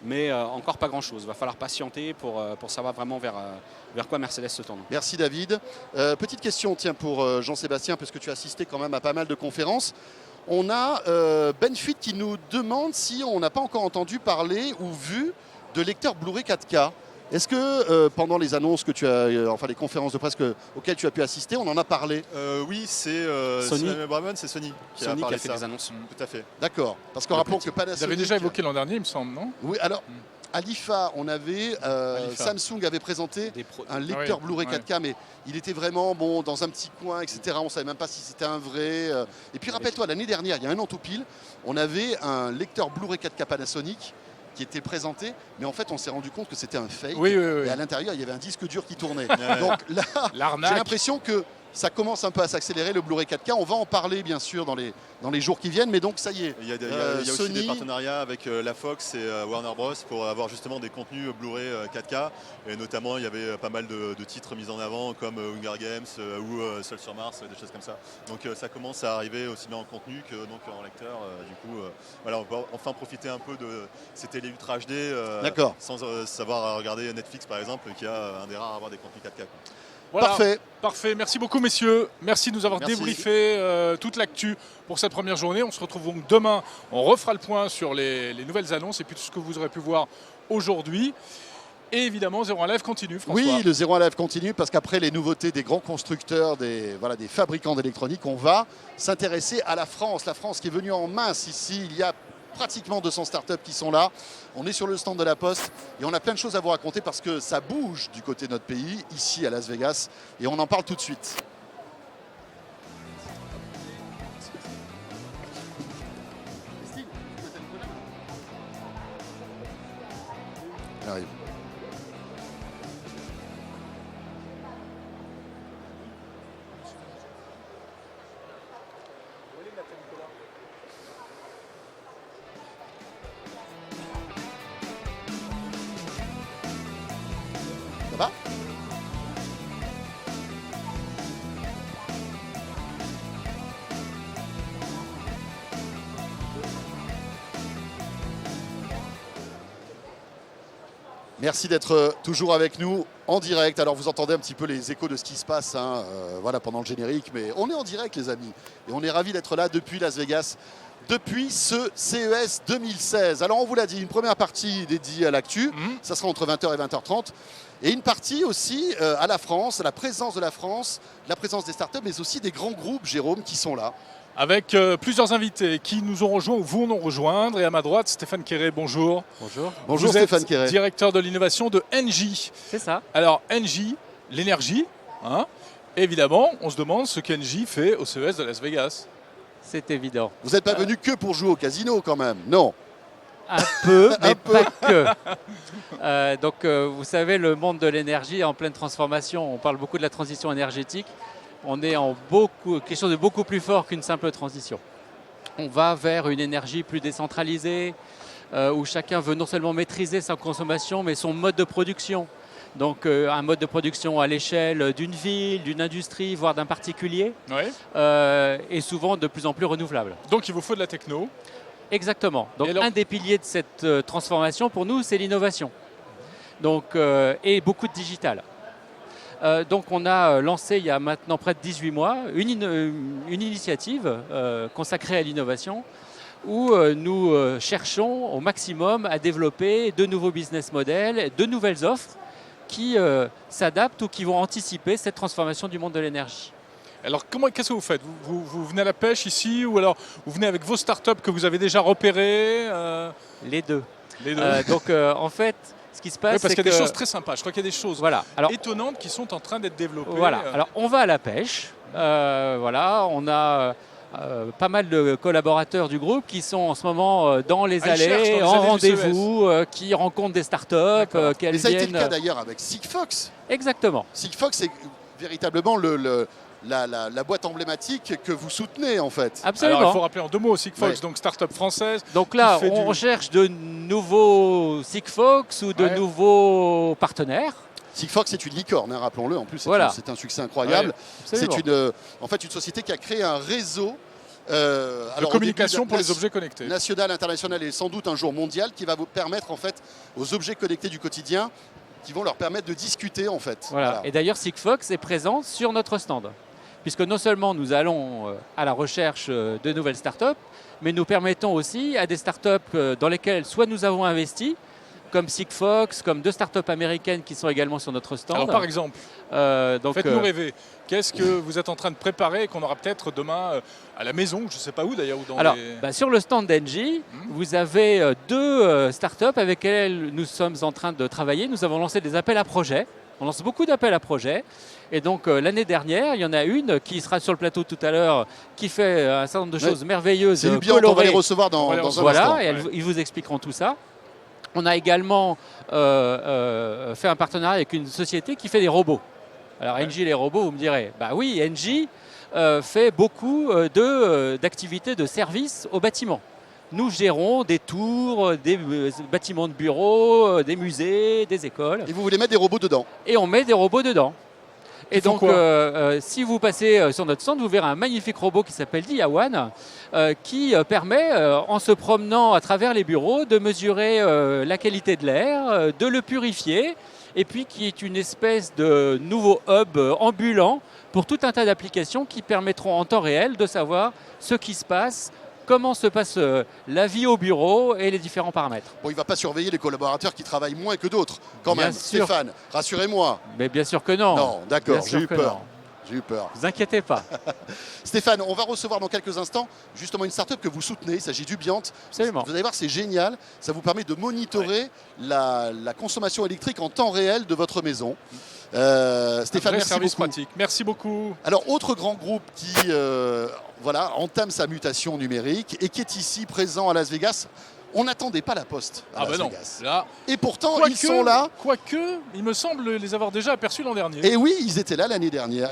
mais encore pas grand-chose. Il va falloir patienter pour savoir vraiment vers quoi Mercedes se tourne. Merci David. Petite question tiens, pour Jean-Sébastien, parce que tu as assisté quand même à pas mal de conférences. On a Benfit qui nous demande si on n'a pas encore entendu parler ou vu de lecteur Blu-ray 4K. Est-ce que pendant les annonces que tu as, enfin les conférences de presse auxquelles tu as pu assister, on en a parlé? Oui, c'est Sony. c'est Sony qui Sony a qui parlé a de fait ça. des annonces. Tout à fait. D'accord. Parce que rappelons que Vous Panasonic... avez déjà évoqué l'an dernier, il me semble, non? Oui, alors à l'IFA, on avait l'IFA. Samsung avait présenté un lecteur Oui, Blu-ray ouais. 4K, mais il était vraiment bon dans un petit coin, etc. On ne savait même pas si c'était un vrai. Et puis rappelle-toi, l'année dernière, il y a un an tout pile, on avait un lecteur Blu-ray 4K Panasonic qui était présenté, mais en fait, on s'est rendu compte que c'était un fake. Oui. Et à l'intérieur, il y avait un disque dur qui tournait. Donc là, j'ai L'arnaque. l'impression que ça commence un peu à s'accélérer le Blu-ray 4K. On va en parler bien sûr dans les jours qui viennent, mais donc ça y est. Il y a aussi Sony... des partenariats avec la Fox et Warner Bros pour avoir justement des contenus Blu-ray 4K. Et notamment, il y avait pas mal de titres mis en avant comme Hunger Games ou Seul sur Mars, des choses comme ça. Donc ça commence à arriver aussi bien en contenu que donc, en lecteur. Du coup, voilà, on peut enfin profiter un peu de ces télé Ultra HD D'accord. sans savoir regarder Netflix par exemple, qui a un des rares à avoir des contenus 4K. Voilà. Parfait. Parfait. Merci beaucoup, messieurs. Merci de nous avoir Merci. débriefé toute l'actu pour cette première journée. On se retrouve donc demain. On refera le point sur les nouvelles annonces et puis tout ce que vous aurez pu voir aujourd'hui. Et évidemment, 01 Live continue, François. Oui, le 01 Live continue parce qu'après les nouveautés des grands constructeurs, des fabricants d'électronique, on va s'intéresser à la France. La France qui est venue en masse ici. Il y a pratiquement 200 startups qui sont là. On est sur le stand de la Poste et on a plein de choses à vous raconter parce que ça bouge du côté de notre pays, ici à Las Vegas, et on en parle tout de suite. J'arrive. Ça va ? Merci d'être toujours avec nous en direct. Alors vous entendez un petit peu les échos de ce qui se passe voilà, pendant le générique, mais on est en direct les amis. Et on est ravis d'être là depuis Las Vegas depuis ce CES 2016. Alors on vous l'a dit, une première partie dédiée à l'actu, ça sera entre 20h et 20h30. Et une partie aussi à la France, à la présence de la France, la présence des startups, mais aussi des grands groupes, Jérôme, qui sont là. Avec plusieurs invités qui nous ont rejoints ou vont nous rejoindre. Et à ma droite, Stéphane Quéré, bonjour. Bonjour. Bonjour Vous Stéphane êtes Quéré. directeur de l'innovation de Engie. C'est ça. Alors Engie, l'énergie, hein, évidemment, on se demande ce qu'Engie fait au CES de Las Vegas. C'est évident. Vous n'êtes pas venu que pour jouer au casino quand même, non? Un peu, mais Un peu. pas que. Vous savez, le monde de l'énergie est en pleine transformation. On parle beaucoup de la transition énergétique. On est en quelque chose de beaucoup plus fort qu'une simple transition. On va vers une énergie plus décentralisée, où chacun veut non seulement maîtriser sa consommation, mais son mode de production. Donc un mode de production à l'échelle d'une ville, d'une industrie, voire d'un particulier, Ouais. et souvent de plus en plus renouvelable. Donc il vous faut de la techno. Exactement. Donc Et alors- un des piliers de cette transformation pour nous, c'est l'innovation. Donc, et beaucoup de digital. Donc on a lancé il y a maintenant près de 18 mois une initiative consacrée à l'innovation où nous cherchons au maximum à développer de nouveaux business models, de nouvelles offres qui s'adaptent ou qui vont anticiper cette transformation du monde de l'énergie. Alors qu'est-ce que vous faites vous venez à la pêche ici ou alors vous venez avec vos startups que vous avez déjà repérées Les deux. Les deux. Donc en fait, ce qui se passe, Oui, parce c'est qu'il y a que des choses très sympas. Je crois qu'il y a des choses voilà. Alors, étonnantes qui sont en train d'être développées. voilà. Alors on va à la pêche. Voilà, on a pas mal de collaborateurs du groupe qui sont en ce moment dans les Ah, ils cherchent allées, dans les en allées du rendez-vous, qui rencontrent des startups, qu'elles Et ça a été le viennent. cas d'ailleurs avec Sigfox. Exactement. Sigfox est véritablement la boîte emblématique que vous soutenez en fait. Absolument. Alors il faut rappeler en deux mots Sigfox, Ouais. donc start-up française. Donc là, qui fait on du- cherche de nouveaux Sigfox ou de Ouais. nouveaux partenaires. Sigfox est une licorne, hein, rappelons-le. En plus, Voilà. c'est un succès incroyable. Absolument. C'est en fait une société qui a créé un réseau de communication pour les objets connectés. national, international et sans doute un jour mondial qui va vous permettre en fait aux objets connectés du quotidien qui vont leur permettre de discuter en fait. Voilà. Et d'ailleurs, Sigfox est présent sur notre stand. Puisque non seulement nous allons à la recherche de nouvelles startups, mais nous permettons aussi à des startups dans lesquelles soit nous avons investi, comme Sigfox, comme deux startups américaines qui sont également sur notre stand. Alors par exemple, Donc, faites-nous rêver. Qu'est-ce que vous êtes en train de préparer et qu'on aura peut-être demain à la maison, je ne sais pas où d'ailleurs, ou dans alors, les... sur le stand d'Engie, vous avez deux startups avec lesquelles nous sommes en train de travailler. Nous avons lancé des appels à projets. On lance beaucoup d'appels à projets. Et donc l'année dernière, il y en a une qui sera sur le plateau tout à l'heure, qui fait un certain nombre de choses merveilleuses. C'est Lubian, on va les colorées. recevoir dans un instant. Voilà, et ils vous expliqueront tout ça. On a également fait un partenariat avec une société qui fait des robots. Alors Engie, les robots, vous me direz, bah oui, Engie fait beaucoup d'activités de service au bâtiment. Nous gérons des tours, des bâtiments de bureaux, des musées, des écoles, Et vous voulez mettre des robots dedans. et on met des robots dedans. Et Ils font donc, quoi si vous passez sur notre stand, vous verrez un magnifique robot qui s'appelle Diawan, qui permet, en se promenant à travers les bureaux, de mesurer la qualité de l'air, de le purifier, et puis qui est une espèce de nouveau hub ambulant pour tout un tas d'applications qui permettront en temps réel de savoir ce qui se passe, comment se passe la vie au bureau et les différents paramètres. Bon, il ne va pas surveiller les collaborateurs qui travaillent moins que d'autres, quand Bien même. sûr. Stéphane, rassurez-moi. Mais bien sûr que non. Non, d'accord, Bien j'ai sûr eu que peur. non. J'ai eu peur. Ne vous inquiétez pas. Stéphane, on va recevoir dans quelques instants justement une startup que vous soutenez. Il s'agit d'Ubiant. Absolument. Vous allez voir, c'est génial. Ça vous permet de monitorer la consommation électrique en temps réel de votre maison. Stéphane, Vrai merci service beaucoup. pratique. Merci beaucoup. Alors, autre grand groupe qui entame sa mutation numérique et qui est ici présent à Las Vegas. On n'attendait pas la Poste à Las non. Vegas. Là, Et pourtant, quoique, ils sont là. Quoique, il me semble les avoir déjà aperçus l'an dernier. Et oui, ils étaient là l'année dernière.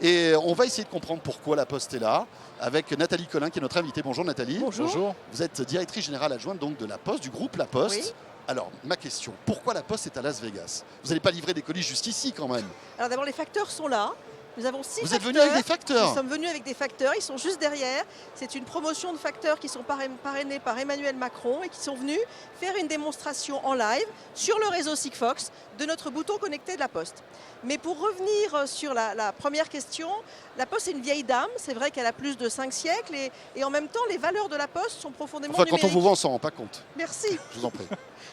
Et on va essayer de comprendre pourquoi la Poste est là avec Nathalie Collin qui est notre invitée. Bonjour Nathalie. Bonjour. Vous êtes directrice générale adjointe donc de la Poste, du groupe La Poste. Oui. Alors, ma question, pourquoi la Poste est à Las Vegas? Vous n'allez pas livrer des colis jusqu'ici quand même? Alors d'abord, les facteurs sont là. Nous avons 6 facteurs. Vous êtes venus avec des facteurs? Nous sommes venus avec des facteurs, ils sont juste derrière. C'est une promotion de facteurs qui sont parrainés par Emmanuel Macron et qui sont venus faire une démonstration en live sur le réseau Sigfox de notre bouton connecté de la Poste. Mais pour revenir sur la première question, la Poste est une vieille dame, c'est vrai qu'elle a plus de 5 siècles et en même temps les valeurs de la Poste sont profondément numériques. Quand on vous vend, on s'en rend pas compte. Merci. Je vous en prie.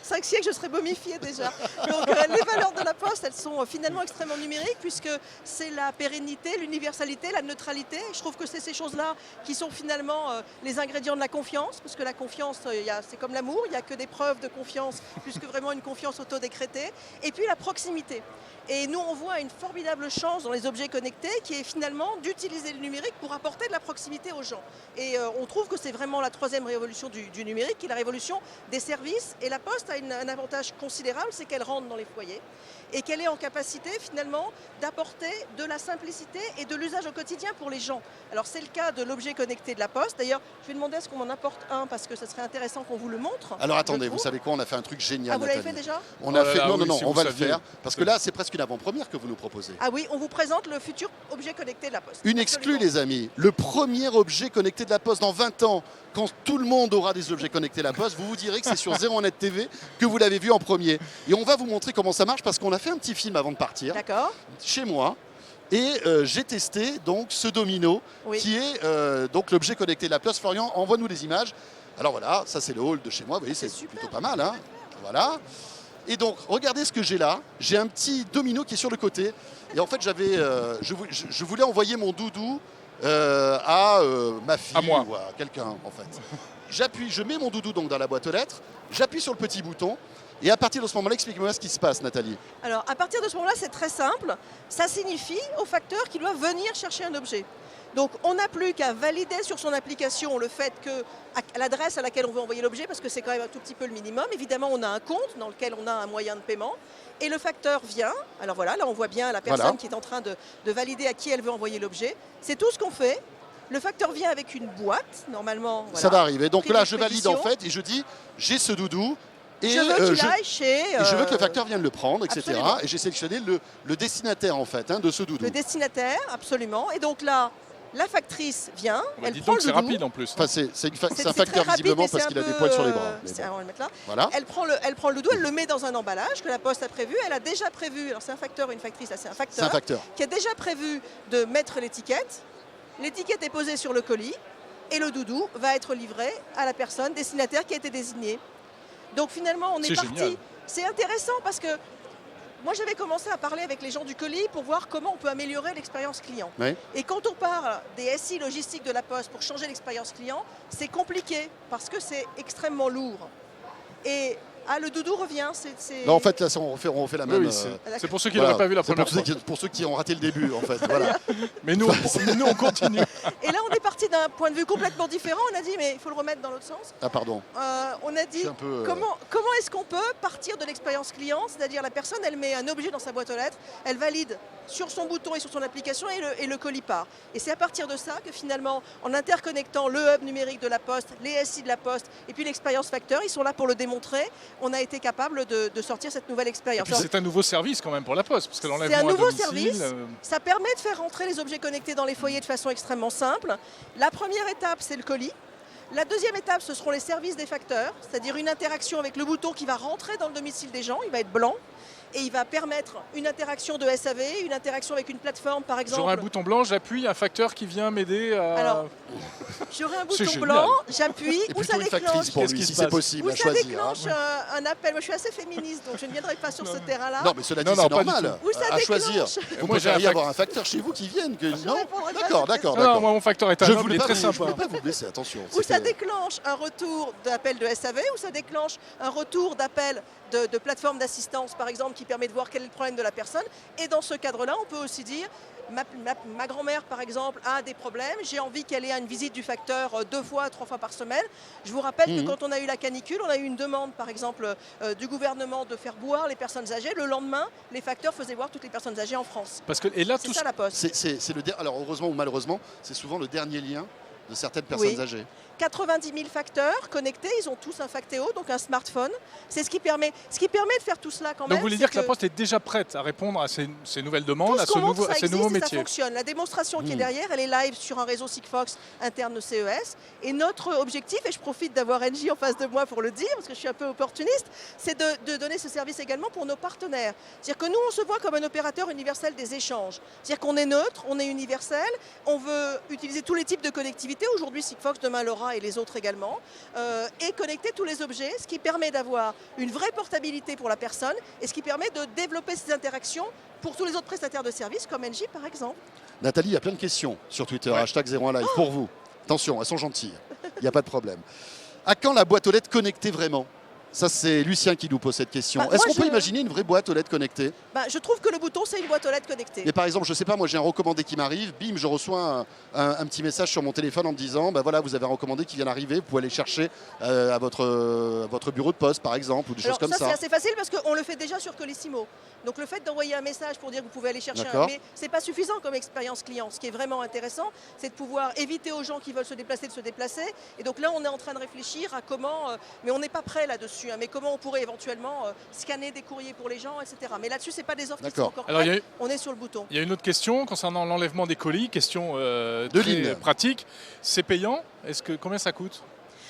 5 siècles, je serais momifiée déjà. Donc les valeurs de la Poste, elles sont finalement extrêmement numériques puisque c'est la pérennité, l'universalité, la neutralité. Je trouve que c'est ces choses-là qui sont finalement les ingrédients de la confiance, parce que la confiance, c'est comme l'amour, il n'y a que des preuves de confiance plus que vraiment une confiance auto-décrétée. Et puis la proximité. Et nous, on voit une formidable chance dans les objets connectés qui est finalement d'utiliser le numérique pour apporter de la proximité aux gens. Et on trouve que c'est vraiment la troisième révolution du numérique, qui est la révolution des services. Et la Poste a un avantage considérable, c'est qu'elle rentre dans les foyers et qu'elle est en capacité finalement d'apporter de la simplicité et de l'usage au quotidien pour les gens. Alors c'est le cas de l'objet connecté de la Poste. D'ailleurs, je vais demander à ce qu'on m'en apporte un parce que ce serait intéressant qu'on vous le montre. Alors attendez, vous savez quoi, on a fait un truc génial. Ah, vous l'avez Nathalie. fait déjà? On a fait, non, oui, si on vous va le saviez. faire parce que là, c'est presque une avant-première que vous nous proposez. Ah oui, on vous présente le futur objet connecté de la Poste. Une exclue, les amis. Le premier objet connecté de la Poste dans 20 ans, quand tout le monde aura des objets connectés de la Poste, vous vous direz que c'est sur 01net TV que vous l'avez vu en premier. Et on va vous montrer comment ça marche parce qu'on a fait un petit film avant de partir, D'accord. chez moi. Et j'ai testé donc ce domino Oui. qui est donc l'objet connecté de la Poste. Florian, envoie-nous les images. Alors voilà, ça c'est le hall de chez moi. Vous voyez, c'est super. plutôt pas mal. Hein, voilà. Et donc, regardez ce que j'ai là. J'ai un petit domino qui est sur le côté. Et en fait, je voulais envoyer mon doudou à ma fille À moi. ou à quelqu'un, en fait. Je mets mon doudou donc dans la boîte aux lettres. J'appuie sur le petit bouton. Et à partir de ce moment-là, expliquez-moi ce qui se passe, Nathalie. Alors, à partir de ce moment-là, c'est très simple. Ça signifie aux facteurs qu'ils doivent venir chercher un objet. Donc, on n'a plus qu'à valider sur son application le fait que l'adresse à laquelle on veut envoyer l'objet, parce que c'est quand même un tout petit peu le minimum. Évidemment, on a un compte dans lequel on a un moyen de paiement. Et le facteur vient. Alors voilà, là, on voit bien la personne Voilà. qui est en train de valider à qui elle veut envoyer l'objet. C'est tout ce qu'on fait. Le facteur vient avec une boîte, normalement. Voilà. Ça va arriver. Donc Prix là, je valide d'expédition. en fait et je dis, j'ai ce doudou. Et Je veux qu'il aille chez... et je veux que le facteur vienne le prendre, etc. absolument. Et j'ai sélectionné le destinataire en fait de ce doudou. Le destinataire, absolument. Et donc là, la factrice vient, Bah, elle dis prend donc, le c'est doudou. rapide en plus. Enfin, c'est C'est un très facteur rapide, visiblement mais parce c'est qu'il un a des peu, poils sur les bras. Mais bon. on va le mettre là. Voilà. Elle prend le doudou, elle le met dans un emballage que la Poste a prévu. Elle a déjà prévu, alors c'est un facteur, une factrice, là c'est un C'est facteur, un facteur. qui a déjà prévu de mettre l'étiquette. L'étiquette est posée sur le colis et le doudou va être livré à la personne destinataire qui a été désignée. Donc finalement, on est C'est parti. génial. C'est intéressant parce que moi, j'avais commencé à parler avec les gens du colis pour voir comment on peut améliorer l'expérience client. Oui. Et quand on parle des SI logistiques de la Poste pour changer l'expérience client, c'est compliqué parce que c'est extrêmement lourd. Et le doudou revient. Non, en fait, là, on refait la Oui, même. oui, c'est pour ceux qui voilà. n'auraient pas vu la C'est première fois. pour ceux qui ont raté le début, en fait. Voilà. Mais nous, on continue. Et là, on est parti d'un point de vue complètement différent. On a dit, mais il faut le remettre dans l'autre sens. Ah, pardon. On a Je dit, suis un peu, comment est-ce qu'on peut partir de l'expérience client? C'est-à-dire la personne, elle met un objet dans sa boîte aux lettres, elle valide sur son bouton et sur son application et le colis part. Et c'est à partir de ça que finalement, en interconnectant le hub numérique de la Poste, les SI de la Poste et puis l'expérience facteur, ils sont là pour le démontrer, on a été capable de sortir cette nouvelle Et expérience. puis c'est un nouveau service quand même pour la Poste, parce que C'est un l'enlèvement à nouveau domicile, service. Ça permet de faire rentrer les objets connectés dans les foyers de façon extrêmement simple. La première étape, c'est le colis. La deuxième étape, ce seront les services des facteurs, c'est-à-dire une interaction avec le bouton qui va rentrer dans le domicile des gens. Il va être blanc et il va permettre une interaction de SAV, une interaction avec une plateforme, par exemple. j'aurai un bouton blanc, j'appuie, un facteur qui vient m'aider à... Alors, j'aurai un C'est bouton génial. blanc, j'appuie, Et où ça plutôt une factrice déclenche. pour Qu'est-ce lui, qui si se c'est passe possible, Où à ça choisir. déclenche un appel. Moi, je suis assez féministe, donc je ne viendrai pas sur ce terrain-là. Non, mais cela dit, Non, non, c'est pas du normal. Où ça À choisir. déclenche. Vous moi, j'ai préfériez un avoir un facteur chez vous qui vienne que non. répondrai pas à D'accord, cette d'accord, Non, non, d'accord. moi mon facteur est un Je homme, il voulais est pas très vous, je sympa. voulais pas vous blesser, attention. Où ça C'était- déclenche un retour d'appel de SAV, où ça déclenche un retour d'appel de plateforme d'assistance, par exemple, qui permet de voir quel est le problème de la personne. Et dans ce cadre-là, on peut aussi dire, ma grand-mère, par exemple, a des problèmes, j'ai envie qu'elle ait une visite du facteur 2 fois, 3 fois par semaine. Je vous rappelle que quand on a eu la canicule, on a eu une demande, par exemple, du gouvernement de faire boire les personnes âgées. Le lendemain, les facteurs faisaient boire toutes les personnes âgées en France. Parce que, et là, C'est tout ça la Poste. C'est alors heureusement ou malheureusement, c'est souvent le dernier lien de certaines personnes Oui. âgées. 90 000 facteurs connectés, ils ont tous un Factéo, donc un smartphone. C'est ce qui permet de faire tout cela quand même. Donc vous voulez dire que la Poste est déjà prête à répondre à ces nouvelles demandes, à ces nouveaux métiers. Ça fonctionne. La démonstration qui est derrière, elle est live sur un réseau Sigfox interne au CES. Et notre objectif, et je profite d'avoir Engie en face de moi pour le dire, parce que je suis un peu opportuniste, c'est de donner ce service également pour nos partenaires. C'est-à-dire que nous, on se voit comme un opérateur universel des échanges. C'est-à-dire qu'on est neutre, on est universel, on veut utiliser tous les types de connectivité. Aujourd'hui, Sigfox, demain Laura et les autres également, et connecter tous les objets, ce qui permet d'avoir une vraie portabilité pour la personne et ce qui permet de développer ces interactions pour tous les autres prestataires de services comme Engie par exemple. Nathalie, il y a plein de questions sur Twitter, hashtag 01live pour vous. Attention, elles sont gentilles, il n'y a pas de problème. À quand la boîte aux lettres connectée vraiment ? Ça, c'est Lucien qui nous pose cette question. Est-ce qu'on peut imaginer une vraie boîte aux lettres connectée ? Je trouve que le bouton, c'est une boîte aux lettres connectée. Mais par exemple, je ne sais pas, moi j'ai un recommandé qui m'arrive, bim, je reçois un petit message sur mon téléphone en me disant, voilà, vous avez un recommandé qui vient d'arriver, vous pouvez aller chercher à votre bureau de poste, par exemple, ou des choses comme ça. C'est assez facile parce qu'on le fait déjà sur Colissimo. Donc le fait d'envoyer un message pour dire que vous pouvez aller chercher mais c'est pas suffisant comme expérience client. Ce qui est vraiment intéressant, c'est de pouvoir éviter aux gens qui veulent se déplacer de se déplacer. Et donc là, on est en train de réfléchir à comment, mais on n'est pas prêt là-dessus, mais comment on pourrait éventuellement scanner des courriers pour les gens, etc. Mais là-dessus, c'est pas des offres qui sont encore prêtes. On est sur le bouton. Il y a une autre question concernant l'enlèvement des colis, question très pratique. C'est payant ? Combien ça coûte ?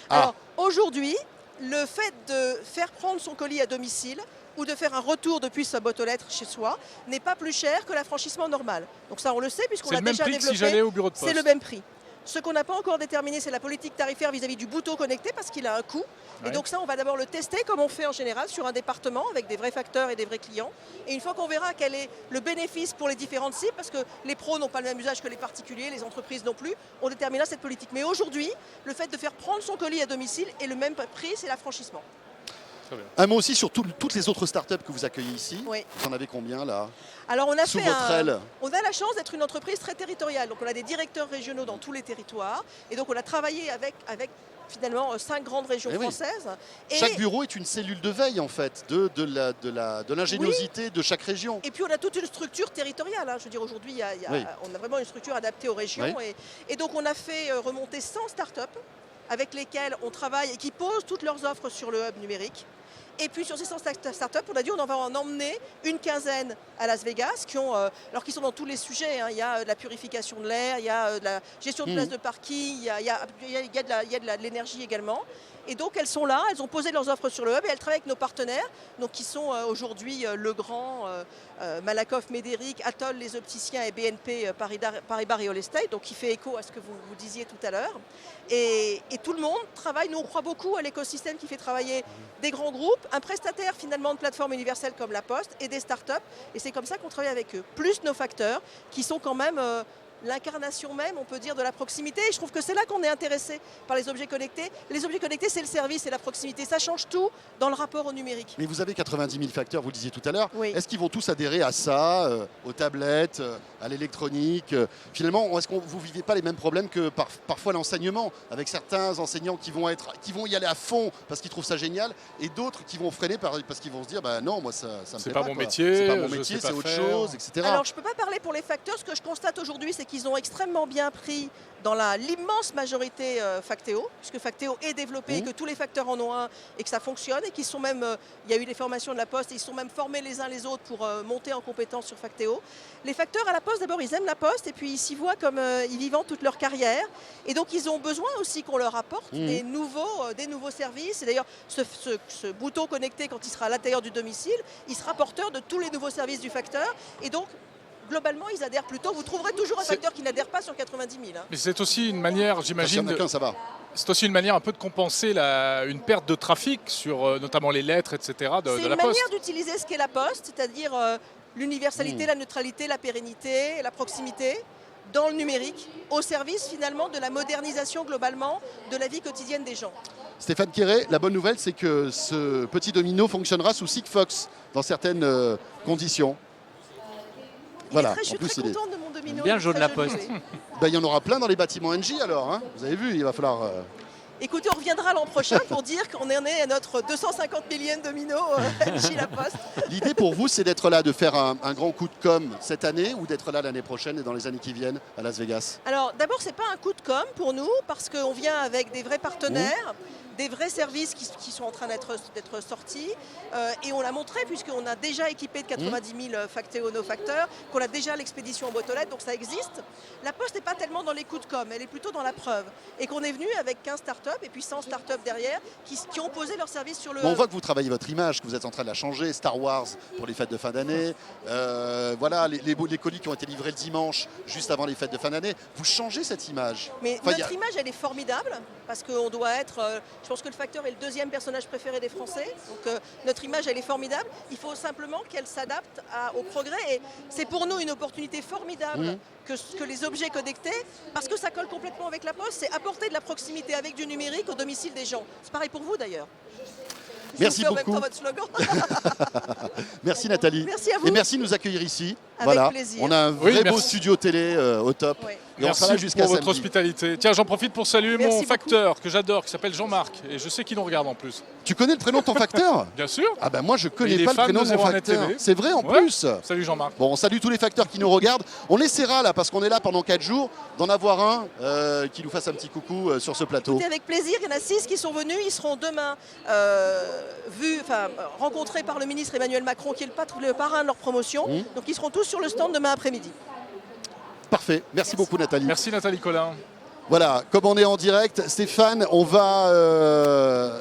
Alors aujourd'hui, le fait de faire prendre son colis à domicile ou de faire un retour depuis sa boîte aux lettres chez soi n'est pas plus cher que l'affranchissement normal. Donc ça, on le sait puisqu'on l'a déjà développé. C'est le même prix que si j'allais au bureau de poste. C'est le même prix. Ce qu'on n'a pas encore déterminé, c'est la politique tarifaire vis-à-vis du bouton connecté parce qu'il a un coût. Et donc ça, on va d'abord le tester comme on fait en général sur un département avec des vrais facteurs et des vrais clients. Et une fois qu'on verra quel est le bénéfice pour les différentes cibles, parce que les pros n'ont pas le même usage que les particuliers, les entreprises non plus, on déterminera cette politique. Mais aujourd'hui, le fait de faire prendre son colis à domicile est le même prix, c'est l'affranchissement. Un mot aussi sur toutes les autres startups que vous accueillez ici. Oui. Vous en avez combien là ? Alors on a on a la chance d'être une entreprise très territoriale. Donc on a des directeurs régionaux dans tous les territoires. Et donc on a travaillé avec finalement 5 grandes régions françaises. Et chaque bureau est une cellule de veille en fait de l'ingéniosité de chaque région. Et puis on a toute une structure territoriale. Je veux dire aujourd'hui on a vraiment une structure adaptée aux régions. Et donc on a fait remonter 100 startups avec lesquelles on travaille et qui posent toutes leurs offres sur le hub numérique. Et puis sur ces 100 startups, on a dit on va en emmener une quinzaine à Las Vegas qui sont dans tous les sujets. Il y a de la purification de l'air, il y a de la gestion de places de parking, il y a de l'énergie également. Et donc elles sont là, elles ont posé leurs offres sur le hub et elles travaillent avec nos partenaires, donc qui sont aujourd'hui Legrand, Malakoff, Médéric, Atoll, les opticiens et BNP Paribas Real Estate, donc qui fait écho à ce que vous disiez tout à l'heure. Et tout le monde travaille, nous on croit beaucoup à l'écosystème qui fait travailler des grands groupes, un prestataire finalement de plateforme universelle comme la Poste et des startups. Et c'est comme ça qu'on travaille avec eux, plus nos facteurs qui sont quand même l'incarnation même, on peut dire, de la proximité. Et je trouve que c'est là qu'on est intéressé par les objets connectés. Les objets connectés, c'est le service et la proximité. Ça change tout dans le rapport au numérique. Mais vous avez 90 000 facteurs, vous le disiez tout à l'heure. Oui. Est-ce qu'ils vont tous adhérer à ça, aux tablettes, à l'électronique Finalement, est-ce que vous ne vivez pas les mêmes problèmes que parfois l'enseignement, avec certains enseignants qui vont y aller à fond parce qu'ils trouvent ça génial, et d'autres qui vont freiner parce qu'ils vont se dire non, moi ça me plaît pas. C'est pas mon métier, c'est pas mon métier, c'est autre chose, etc. Alors je ne peux pas parler pour les facteurs. Ce que je constate aujourd'hui, c'est qu'ils ont extrêmement bien pris dans l'immense majorité Factéo, puisque Factéo est développé et que tous les facteurs en ont un et que ça fonctionne et qu'ils sont même, il y a eu des formations de la Poste et ils sont même formés les uns les autres pour monter en compétence sur Factéo. Les facteurs à la Poste, d'abord, ils aiment la Poste et puis ils s'y voient comme y vivant toute leur carrière et donc ils ont besoin aussi qu'on leur apporte des nouveaux services. Et d'ailleurs, ce bouton connecté, quand il sera à l'intérieur du domicile, il sera porteur de tous les nouveaux services du facteur et donc globalement, ils adhèrent plutôt. Vous trouverez toujours un facteur qui n'adhère pas sur 90 000. Mais c'est aussi une manière, j'imagine, c'est aussi une manière un peu de compenser une perte de trafic sur notamment les lettres, etc. de la Poste. C'est une manière d'utiliser ce qu'est la Poste, c'est-à-dire l'universalité, la neutralité, la pérennité, la proximité dans le numérique, au service finalement de la modernisation globalement de la vie quotidienne des gens. Stéphane Quéré, la bonne nouvelle, c'est que ce petit domino fonctionnera sous Sigfox dans certaines conditions. Voilà. Je suis très contente de mon domino. Bien le jeu de la Poste. Il y en aura plein dans les bâtiments Engie alors. Vous avez vu, il va falloir Écoutez, on reviendra l'an prochain pour dire qu'on en est à notre 250 millième domino chez La Poste. L'idée pour vous, c'est d'être là, de faire un grand coup de com cette année ou d'être là l'année prochaine et dans les années qui viennent à Las Vegas? Alors d'abord, c'est pas un coup de com pour nous parce qu'on vient avec des vrais partenaires, des vrais services qui sont en train d'être sortis et on l'a montré puisqu'on a déjà équipé de 90 000 facteurs, qu'on a déjà l'expédition en boîte aux lettres, donc ça existe. La Poste n'est pas tellement dans les coups de com, elle est plutôt dans la preuve et qu'on est venu avec 15 startups et puis 100 startups derrière qui ont posé leurs services sur le... Bon, on voit que vous travaillez votre image, que vous êtes en train de la changer, Star Wars pour les fêtes de fin d'année, voilà, les colis qui ont été livrés le dimanche juste avant les fêtes de fin d'année, vous changez cette image. Mais notre image, elle est formidable parce qu'on doit être... je pense que le facteur est le deuxième personnage préféré des Français. Donc notre image, elle est formidable. Il faut simplement qu'elle s'adapte au progrès. Et c'est pour nous une opportunité formidable que les objets connectés, parce que ça colle complètement avec la Poste, c'est apporter de la proximité avec du numérique au domicile des gens. C'est pareil pour vous d'ailleurs. Merci beaucoup. En même temps votre slogan. Merci Nathalie. Merci à vous. Et merci de nous accueillir ici. Avec voilà. plaisir. On a un vrai beau studio télé au top. Oui. Et on sera là Merci jusqu'à pour votre samedi. hospitalité. Tiens, j'en profite pour saluer Merci mon beaucoup. facteur que j'adore, qui s'appelle Jean-Marc. Et je sais qu'il nous regarde en plus. Tu connais le prénom de ton facteur? Bien sûr. Ah ben moi je Il connais est pas le fan prénom de de mon 01net facteur. TV. C'est vrai en Ouais. plus. Salut Jean-Marc. Bon, on salue tous les facteurs qui nous regardent. On essaiera là, parce qu'on est là pendant 4 jours, d'en avoir un qui nous fasse un petit coucou sur ce plateau. Écoutez, avec plaisir, il y en a 6 qui sont venus. Ils seront demain rencontrés par le ministre Emmanuel Macron, qui est le parrain de leur promotion. Donc ils seront tous sur le stand demain après-midi. Parfait. Merci beaucoup Nathalie. Merci Nathalie Collin. Voilà, comme on est en direct, Stéphane, on va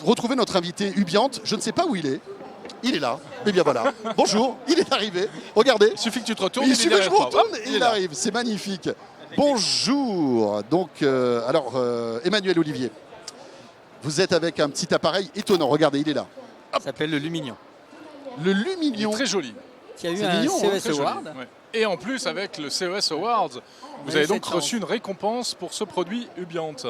retrouver notre invité Ubiante. Je ne sais pas où il est. Il est là. Eh bien voilà. Bonjour, il est arrivé. Regardez. Il suffit que tu te retournes. Il suffit que je me retourne Hop, et il arrive. C'est magnifique. Bonjour. Donc, Emmanuel Olivier, vous êtes avec un petit appareil étonnant. Regardez, il est là. Ça s'appelle le Lumignon, Le Il est Lumignon. très joli. qui a eu C'est un mignon, hein, CES Très joli. Award. Ouais. Et en plus, avec le CES Awards, vous Ouais, avez donc 7 ans. reçu une récompense pour ce produit Ubiante.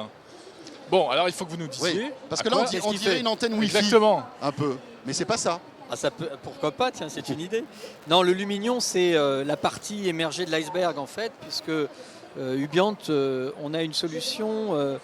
Bon, alors il faut que vous nous disiez. Oui, parce à que là, quoi- on qu'il dirait fait une antenne Wi-Fi. Exactement. Un peu. Mais c'est pas ça. Ah, ça peut, pourquoi pas, tiens, c'est une idée. Non, le Lumignon, c'est la partie émergée de l'iceberg en fait, puisque Ubiant, on a une solution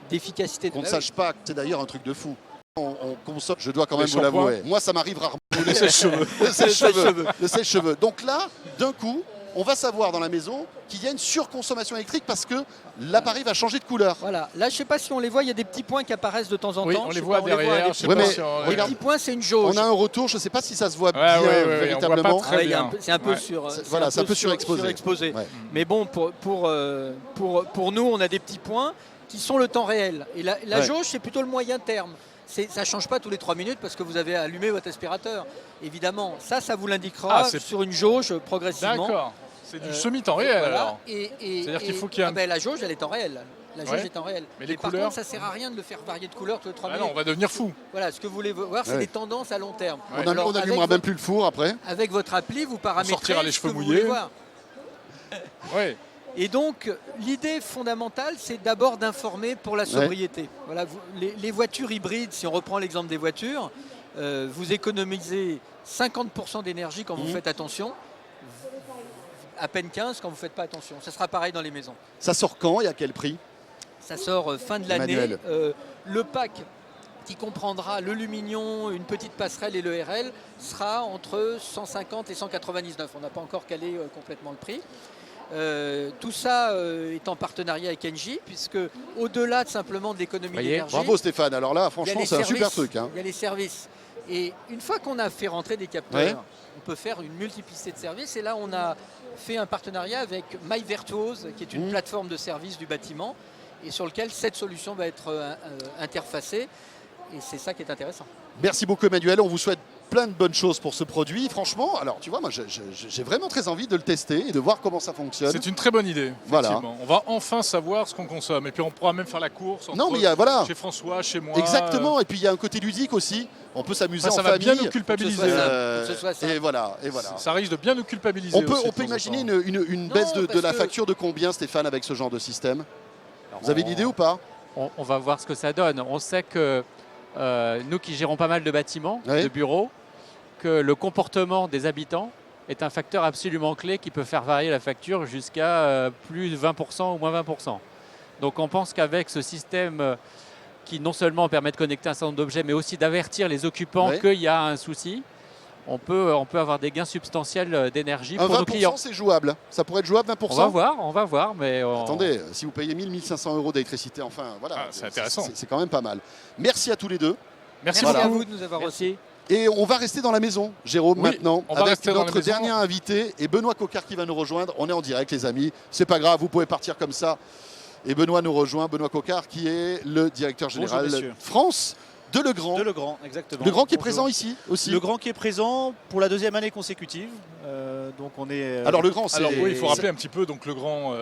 d'efficacité. Qu'on ne sache pas, c'est d'ailleurs un truc de fou. On consomme, je dois quand Les même vous shampoings. l'avouer. Moi, ça m'arrive rarement. Les sèche-cheveux. Le sèche-cheveux. Le sèche-cheveux. Donc là, d'un coup, on va savoir dans la maison qu'il y a une surconsommation électrique parce que l'appareil va changer de couleur. Voilà, là je sais pas si on les voit, il y a des petits points qui apparaissent de temps en Oui, temps. on Je les sais voit pas, on les derrière. les je sais Ouais, pas mais si on- Les regarde, petits points, c'est une jauge. on a un retour, je ne sais pas si ça se voit Ouais, bien ouais, ouais, on voit véritablement. pas très Ouais, il y a un bien. peu- c'est un peu Ouais. sur. Voilà, c'est un peu surexposé. surexposé. Ouais. Mais bon, pour nous, on a des petits points qui sont le temps réel. Et la Ouais. jauge, c'est plutôt le moyen terme. Ça ne change pas tous les 3 minutes parce que vous avez allumé votre aspirateur. Évidemment, ça vous l'indiquera Ah, c'est- sur une jauge progressivement. D'accord. C'est du semi-temps réel Voilà. alors. C'est-à-dire qu'il faut qu'il y ait un- la jauge, elle est en réel. La jauge Ouais. est en réel. Mais les par couleurs contre, ça sert à rien de le faire varier de couleurs tous les 3 Ah minutes. non, on va devenir fou. Voilà, ce que vous voulez voir, c'est Ouais. des tendances à long terme. Ouais. On Alors, n'allumera avec même plus le four après. Avec votre appli, vous paramétrez sortira les ce cheveux que vous mouillés. voulez voir. Oui. Et donc, l'idée fondamentale, c'est d'abord d'informer pour la sobriété. Voilà, les voitures hybrides, si on reprend l'exemple des voitures, vous économisez 50% d'énergie quand vous faites attention, à peine 15% quand vous ne faites pas attention. Ça sera pareil dans les maisons. Ça sort quand et à quel prix? Ça sort fin de l'année. Emmanuel. Le pack qui comprendra le Lumignon, une petite passerelle et le RL sera entre 150 et 199. On n'a pas encore calé complètement le prix. Tout ça est en partenariat avec Engie, puisque au-delà de simplement de l'économie Voyez, d'énergie, Bravo Stéphane. Alors là, il y a franchement, les c'est un super services, truc. Hein. il y a les services. Et une fois qu'on a fait rentrer des capteurs, Ouais. on peut faire une multiplicité de services. Et là, on a fait un partenariat avec MyVirtuose, qui est une plateforme de services du bâtiment, et sur lequel cette solution va être interfacée. Et c'est ça qui est intéressant. Merci beaucoup Emmanuel. On vous souhaite plein de bonnes choses pour ce produit. Franchement, alors tu vois, moi j'ai vraiment très envie de le tester et de voir comment ça fonctionne. C'est une très bonne idée. Voilà. Effectivement. On va enfin savoir ce qu'on consomme. Et puis on pourra même faire la course entre Non, mais il y a, voilà. chez François, chez moi. Exactement. Et puis il y a un côté ludique aussi. On peut s'amuser Enfin, ça en va famille. bien nous culpabiliser. Faut que ce soit ça. Et voilà. Et voilà. Ça risque de bien nous culpabiliser. On peut, aussi, on de peut temps en imaginer temps. une Non, baisse de parce la que- facture de combien, Stéphane, avec ce genre de système? Vous avez une idée ou pas? On va voir ce que ça donne. On sait que nous qui gérons pas mal de bâtiments, Ouais. de bureaux, que le comportement des habitants est un facteur absolument clé qui peut faire varier la facture jusqu'à plus de 20% ou moins 20%. Donc on pense qu'avec ce système qui non seulement permet de connecter un certain nombre d'objets, mais aussi d'avertir les occupants Ouais. qu'il y a un souci, on peut avoir des gains substantiels d'énergie pour nos 20%, clients. c'est jouable. Ça pourrait être jouable, 20%. On va voir, mais Attendez, si vous payez 1 500 € d'électricité, enfin, voilà. C'est intéressant. C'est quand même pas mal. Merci à tous les deux. Merci Merci à beaucoup. vous de nous avoir reçus. merci. Et on va rester dans la maison, Jérôme, Oui, maintenant, on va avec rester dans la notre maison. dernier invité et Benoît Coquart qui va nous rejoindre. On est en direct, les amis. C'est pas grave, vous pouvez partir comme ça. Et Benoît nous rejoint. Benoît Coquart, qui est le directeur général messieurs. France de Legrand. De Legrand, exactement. Legrand qui est Bonjour. présent ici aussi. Legrand qui est présent pour la 2e année consécutive. Donc on est. Alors Legrand, c'est. Alors oui, il faut rappeler un petit peu donc le grand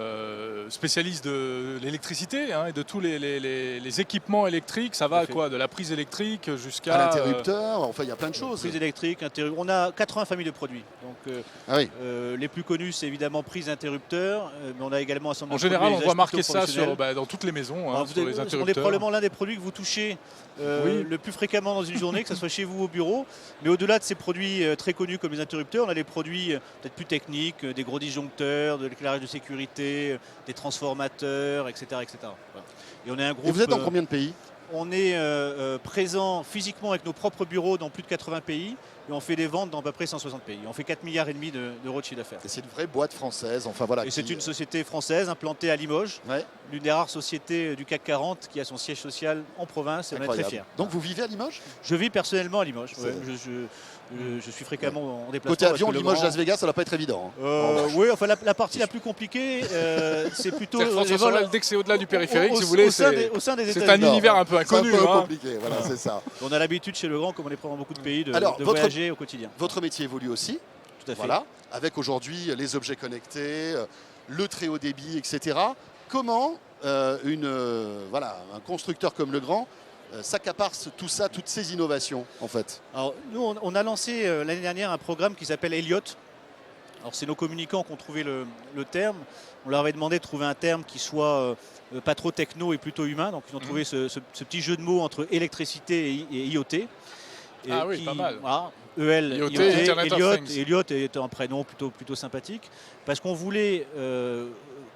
spécialiste de l'électricité et de tous les équipements électriques. Ça va Tout à fait. quoi, de la prise électrique jusqu'à à l'interrupteur, enfin il y a plein de choses. Prise électrique, on a 80 familles de produits. Donc Ah oui. les plus connus, c'est évidemment prise interrupteur, mais on a également un certain En nombre de général, on produits voit à usage marquer plutôt ça professionnel. dans toutes les maisons, Alors, sur les on est interrupteurs. probablement l'un des produits que vous touchez Oui. le plus fréquemment dans une journée, que ce soit chez vous ou au bureau. Mais au-delà de ces produits très connus comme les interrupteurs, on a des produits peut-être plus techniques, des gros disjoncteurs, de l'éclairage de sécurité, des transformateurs, etc. etc. Voilà. Et on est un groupe. Et vous êtes dans combien de pays? On est présent physiquement avec nos propres bureaux dans plus de 80 pays et on fait des ventes dans à peu près 160 pays. On fait 4,5 milliards d'euros de chiffre d'affaires. Et c'est une vraie boîte française. Enfin voilà. Et c'est une société française implantée à Limoges, Ouais, l'une des rares sociétés du CAC 40 qui a son siège social en province et on est très incroyable. fiers. Donc vous vivez à Limoges? Je vis personnellement à Limoges. C'est- Ouais, je suis fréquemment en déplacement. Côté parce avion, que le Limoges, grand- Las Vegas, ça va pas être évident. Hein. Oui, enfin la partie la plus compliquée, c'est plutôt C'est-à-dire les François vols Sorel, dès que c'est au-delà du périphérique, au- si vous voulez, au sein c'est des c'est un États-Unis. univers un peu C'est un inconnu. peu hein. compliqué, voilà, c'est ça. On a l'habitude chez Legrand, comme on est présent dans beaucoup de pays, de Alors, votre- voyager au quotidien. Votre métier évolue aussi, Tout à fait. voilà, avec aujourd'hui les objets connectés, le très haut débit, etc. Comment un constructeur comme Legrand s'accapare tout ça, toutes ces innovations, en fait? Alors, nous, on a lancé l'année dernière un programme qui s'appelle Elliot. Alors, c'est nos communicants qui ont trouvé le terme. On leur avait demandé de trouver un terme qui soit pas trop techno et plutôt humain. Donc, ils ont trouvé ce petit jeu de mots entre électricité et IoT. Et Ah oui, pas mal. Voilà, EL, IoT, IoT, Internet of Elliot. Things. Elliot est un prénom plutôt sympathique parce qu'on voulait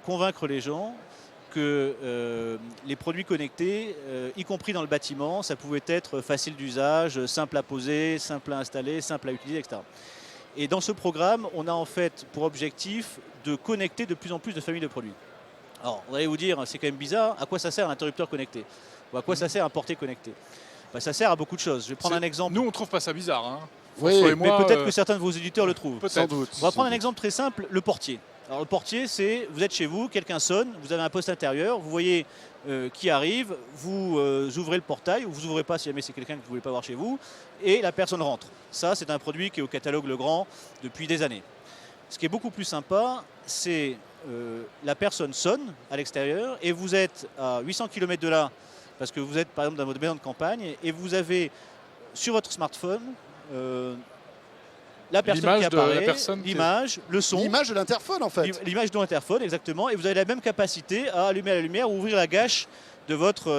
convaincre les gens que les produits connectés, y compris dans le bâtiment, ça pouvait être facile d'usage, simple à poser, simple à installer, simple à utiliser, etc. Et dans ce programme, on a en fait pour objectif de connecter de plus en plus de familles de produits. Alors, vous allez vous dire, c'est quand même bizarre, à quoi ça sert un interrupteur connecté? Ou à quoi ça sert un porté connecté? Ben, ça sert à beaucoup de choses. Je vais prendre un exemple. Nous, on trouve pas ça bizarre. Hein. Oui, François et Mais moi, peut-être que certains de vos éditeurs le trouvent. sans peut-être. doute. On va prendre un exemple très simple, le portier. Alors le portier, c'est vous êtes chez vous, quelqu'un sonne, vous avez un poste intérieur, vous voyez qui arrive, vous ouvrez le portail, ou vous ouvrez pas si jamais c'est quelqu'un que vous ne voulez pas voir chez vous, et la personne rentre. Ça, c'est un produit qui est au catalogue Legrand depuis des années. Ce qui est beaucoup plus sympa, c'est la personne sonne à l'extérieur et vous êtes à 800 km de là, parce que vous êtes par exemple dans votre maison de campagne, et vous avez sur votre smartphone la personne L'image qui de la apparaît, personne qui- l'image, le son, L'image de l'interphone, en fait. l'image de l'interphone, exactement, et vous avez la même capacité à allumer la lumière ou ouvrir la gâche de votre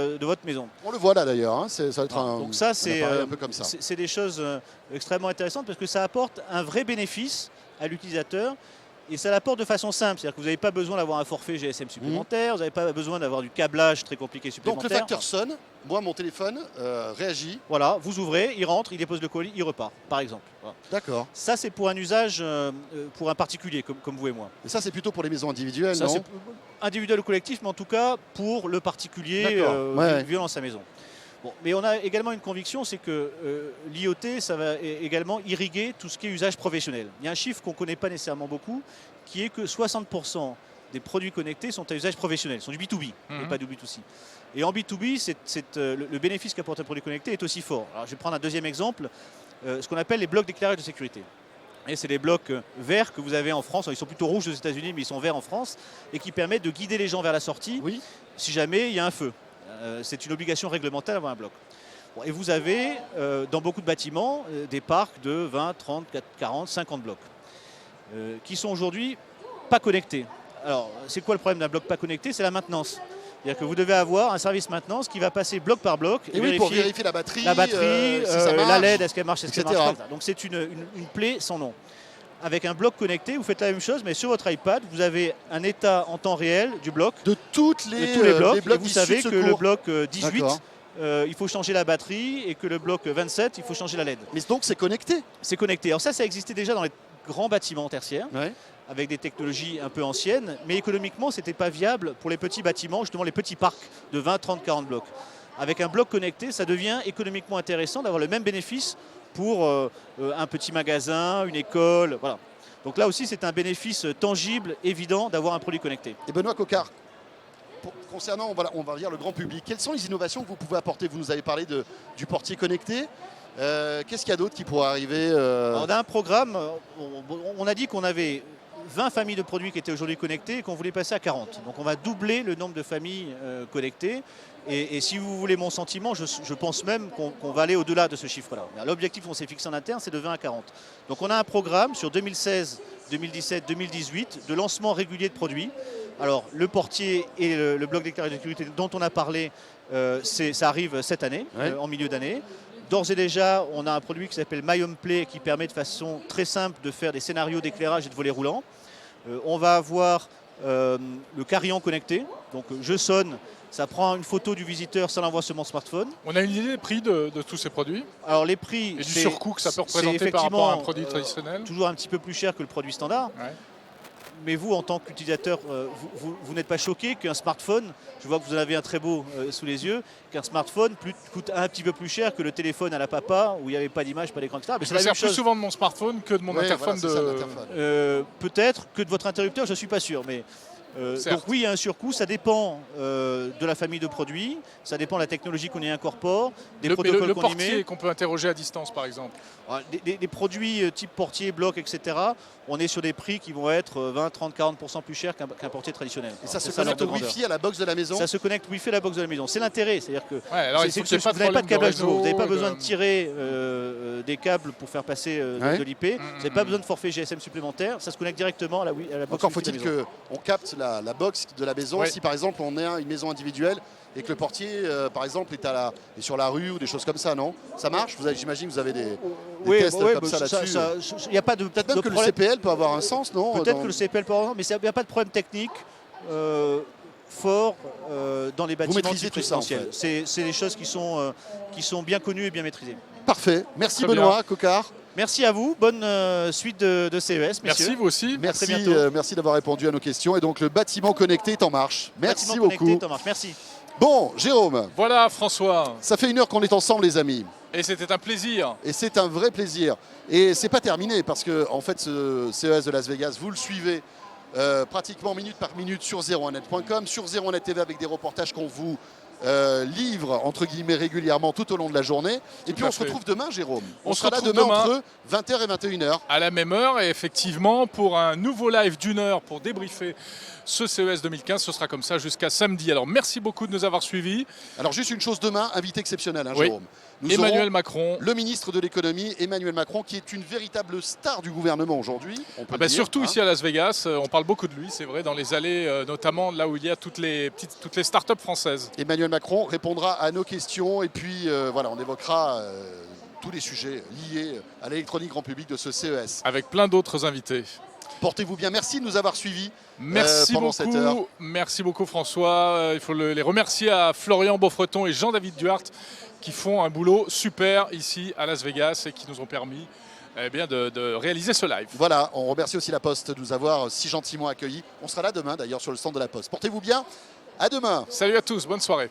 maison. On le voit là d'ailleurs. Hein. Ça va être Voilà. un, Donc ça, un c'est appareil un peu comme ça. c'est des choses extrêmement intéressantes parce que ça apporte un vrai bénéfice à l'utilisateur et ça l'apporte de façon simple. C'est-à-dire que vous n'avez pas besoin d'avoir un forfait GSM supplémentaire, vous n'avez pas besoin d'avoir du câblage très compliqué Donc supplémentaire. le facteur sonne, moi mon téléphone réagit. Voilà, vous ouvrez, il rentre, il dépose le colis, il repart, par exemple. Voilà. D'accord. Ça, c'est pour un usage, pour un particulier comme vous et moi. Et ça c'est plutôt pour les maisons individuelles, Ça, non? c'est individuel ou collectif, mais en tout cas pour le particulier D'accord, ouais. vivant dans sa maison. Bon, mais on a également une conviction, c'est que l'IoT, ça va également irriguer tout ce qui est usage professionnel. Il y a un chiffre qu'on ne connaît pas nécessairement beaucoup, qui est que 60% des produits connectés sont à usage professionnel, sont du B2B, et pas du B2C. Et en B2B, le bénéfice qu'apporte un produit connecté est aussi fort. Alors, je vais prendre un deuxième exemple, ce qu'on appelle les blocs d'éclairage de sécurité. Et c'est des blocs verts que vous avez en France. Ils sont plutôt rouges aux États-Unis, mais ils sont verts en France, et qui permettent de guider les gens vers la sortie Oui. si jamais il y a un feu. C'est une obligation réglementaire d'avoir un bloc. Bon, et vous avez dans beaucoup de bâtiments des parcs de 20, 30, 40, 50 blocs qui sont aujourd'hui pas connectés. Alors, c'est quoi le problème d'un bloc pas connecté? C'est la maintenance. C'est-à-dire que vous devez avoir un service maintenance qui va passer bloc par bloc Et oui, pour vérifier la batterie, si ça marche, la LED, est-ce qu'elle marche, est-ce qu'elle etc. marche pas. Donc c'est une plaie sans nom. Avec un bloc connecté, vous faites la même chose, mais sur votre iPad, vous avez un état en temps réel du bloc, de toutes de les, tous les blocs, et vous d'issus savez de que le secours. bloc 18 D'accord. il faut changer la batterie et que le bloc 27, il faut changer la LED. Mais donc c'est connecté. C'est connecté. Alors ça existait déjà dans les grands bâtiments tertiaires, Ouais. avec des technologies un peu anciennes, mais économiquement, ce n'était pas viable pour les petits bâtiments, justement les petits parcs de 20, 30, 40 blocs. Avec un bloc connecté, ça devient économiquement intéressant d'avoir le même bénéfice pour un petit magasin, une école, voilà. Donc là aussi, c'est un bénéfice tangible, évident, d'avoir un produit connecté. Et Benoît Coquard, concernant on va dire le grand public, quelles sont les innovations que vous pouvez apporter? Vous nous avez parlé du portier connecté. Qu'est-ce qu'il y a d'autre qui pourrait arriver On a un programme, on a dit qu'on avait 20 familles de produits qui étaient aujourd'hui connectées et qu'on voulait passer à 40. Donc on va doubler le nombre de familles connectées. Et si vous voulez mon sentiment, je pense même qu'on va aller au-delà de ce chiffre-là. L'objectif qu'on s'est fixé en interne, c'est de 20 à 40. Donc on a un programme sur 2016, 2017, 2018 de lancement régulier de produits. Alors le portier et le bloc d'éclairage de sécurité dont on a parlé, ça arrive cette année, Ouais. en milieu d'année. D'ores et déjà, on a un produit qui s'appelle My Home Play qui permet de façon très simple de faire des scénarios d'éclairage et de volets roulants. On va avoir le carillon connecté. Donc je sonne, ça prend une photo du visiteur, ça l'envoie sur mon smartphone. On a une idée des prix de tous ces produits Alors les prix, et du c'est- surcoût que ça peut c'est représenter par rapport à un effectivement, produit traditionnel. toujours un petit peu plus cher que le produit standard. Ouais. Mais vous, en tant qu'utilisateur, vous n'êtes pas choqué qu'un smartphone, je vois que vous en avez un très beau sous les yeux, qu'un smartphone coûte un petit peu plus cher que le téléphone à la papa où il n'y avait pas d'image, pas d'écran, etc. Mais Je c'est me la sers même plus chose. souvent de mon smartphone que de mon Ouais, interphone voilà, c'est ça, l'interphone. Peut-être que de votre interrupteur, je ne suis pas sûr. Mais Certes. donc oui, il y a un surcoût, ça dépend de la famille de produits, ça dépend de la technologie qu'on y incorpore, des le protocoles qu'on y portier met. qu'on peut interroger à distance, par exemple. Des produits type portier, bloc, etc., on est sur des prix qui vont être 20, 30, 40% plus chers qu'un portier traditionnel. Et ça se C'est connecte au l'ordre de Wi-Fi à la box de la maison. Ça se connecte Wi-Fi à la box de la maison. C'est l'intérêt, c'est-à-dire que Ouais, alors il c'est faut qu'il y ait pas de vous n'avez pas de problème câblage de nouveau, vous n'avez pas réseau, besoin de tirer des câbles pour faire passer Ouais. de l'IP, vous n'avez pas besoin de forfait GSM supplémentaire, ça se connecte directement à la box Encore Wi-Fi de la faut-il maison. qu'on capte la box de la maison. Ouais. Si par exemple on est une maison individuelle et que le portier, par exemple, est sur la rue ou des choses comme ça, non? Ça marche? J'imagine que vous avez des Oui, tests ouais, comme ça là-dessus. il n'y a pas de Peut-être même de que le problème. CPL peut avoir un sens, non? Peut-être dans- que le CPL peut avoir, mais il n'y a pas de problème technique fort dans les bâtiments maîtrisez type tout ça, en résidentiel. C'est des choses qui sont bien connues et bien maîtrisées. Parfait. Merci Très Benoît Coquard. Merci à vous, bonne suite de CES, messieurs. Merci, vous aussi. Merci, très bientôt. merci d'avoir répondu à nos questions. Et donc le bâtiment connecté est en marche. Merci Bâtiment connecté, beaucoup. t'en marches. Merci. Bon, Jérôme, Voilà, François. ça fait 1 heure qu'on est ensemble, les amis. Et c'était un plaisir. Et c'est un vrai plaisir. Et c'est pas terminé parce que en fait ce CES de Las Vegas, vous le suivez pratiquement minute par minute sur 01net.com, sur 01net TV avec des reportages qu'on vous livre entre guillemets régulièrement tout au long de la journée. Et puis à on se fait. retrouve demain, Jérôme. On sera se là retrouve demain demain. entre 20h et 21h. À la même heure, et effectivement, pour un nouveau live d'1 heure pour débriefer ce CES 2015, ce sera comme ça jusqu'à samedi. Alors merci beaucoup de nous avoir suivis. Alors juste une chose demain, invité exceptionnel, hein, Oui. Jérôme. Nous Emmanuel aurons Macron. le ministre de l'économie, Emmanuel Macron, qui est une véritable star du gouvernement aujourd'hui. On peut le dire, Surtout hein. ici à Las Vegas, on parle beaucoup de lui, c'est vrai, dans les allées, notamment là où il y a toutes les startups françaises. Emmanuel Macron répondra à nos questions et puis voilà, on évoquera tous les sujets liés à l'électronique grand public de ce CES. Avec plein d'autres invités. Portez-vous bien. Merci de nous avoir suivis Merci pendant cette heure. beaucoup, merci beaucoup François. Il faut les remercier à Florian Beaufreton et Jean-David Duhart qui font un boulot super ici à Las Vegas et qui nous ont permis de réaliser ce live. Voilà, on remercie aussi la Poste de nous avoir si gentiment accueillis. On sera là demain d'ailleurs sur le stand de la Poste. Portez-vous bien. À demain. Salut à tous, bonne soirée.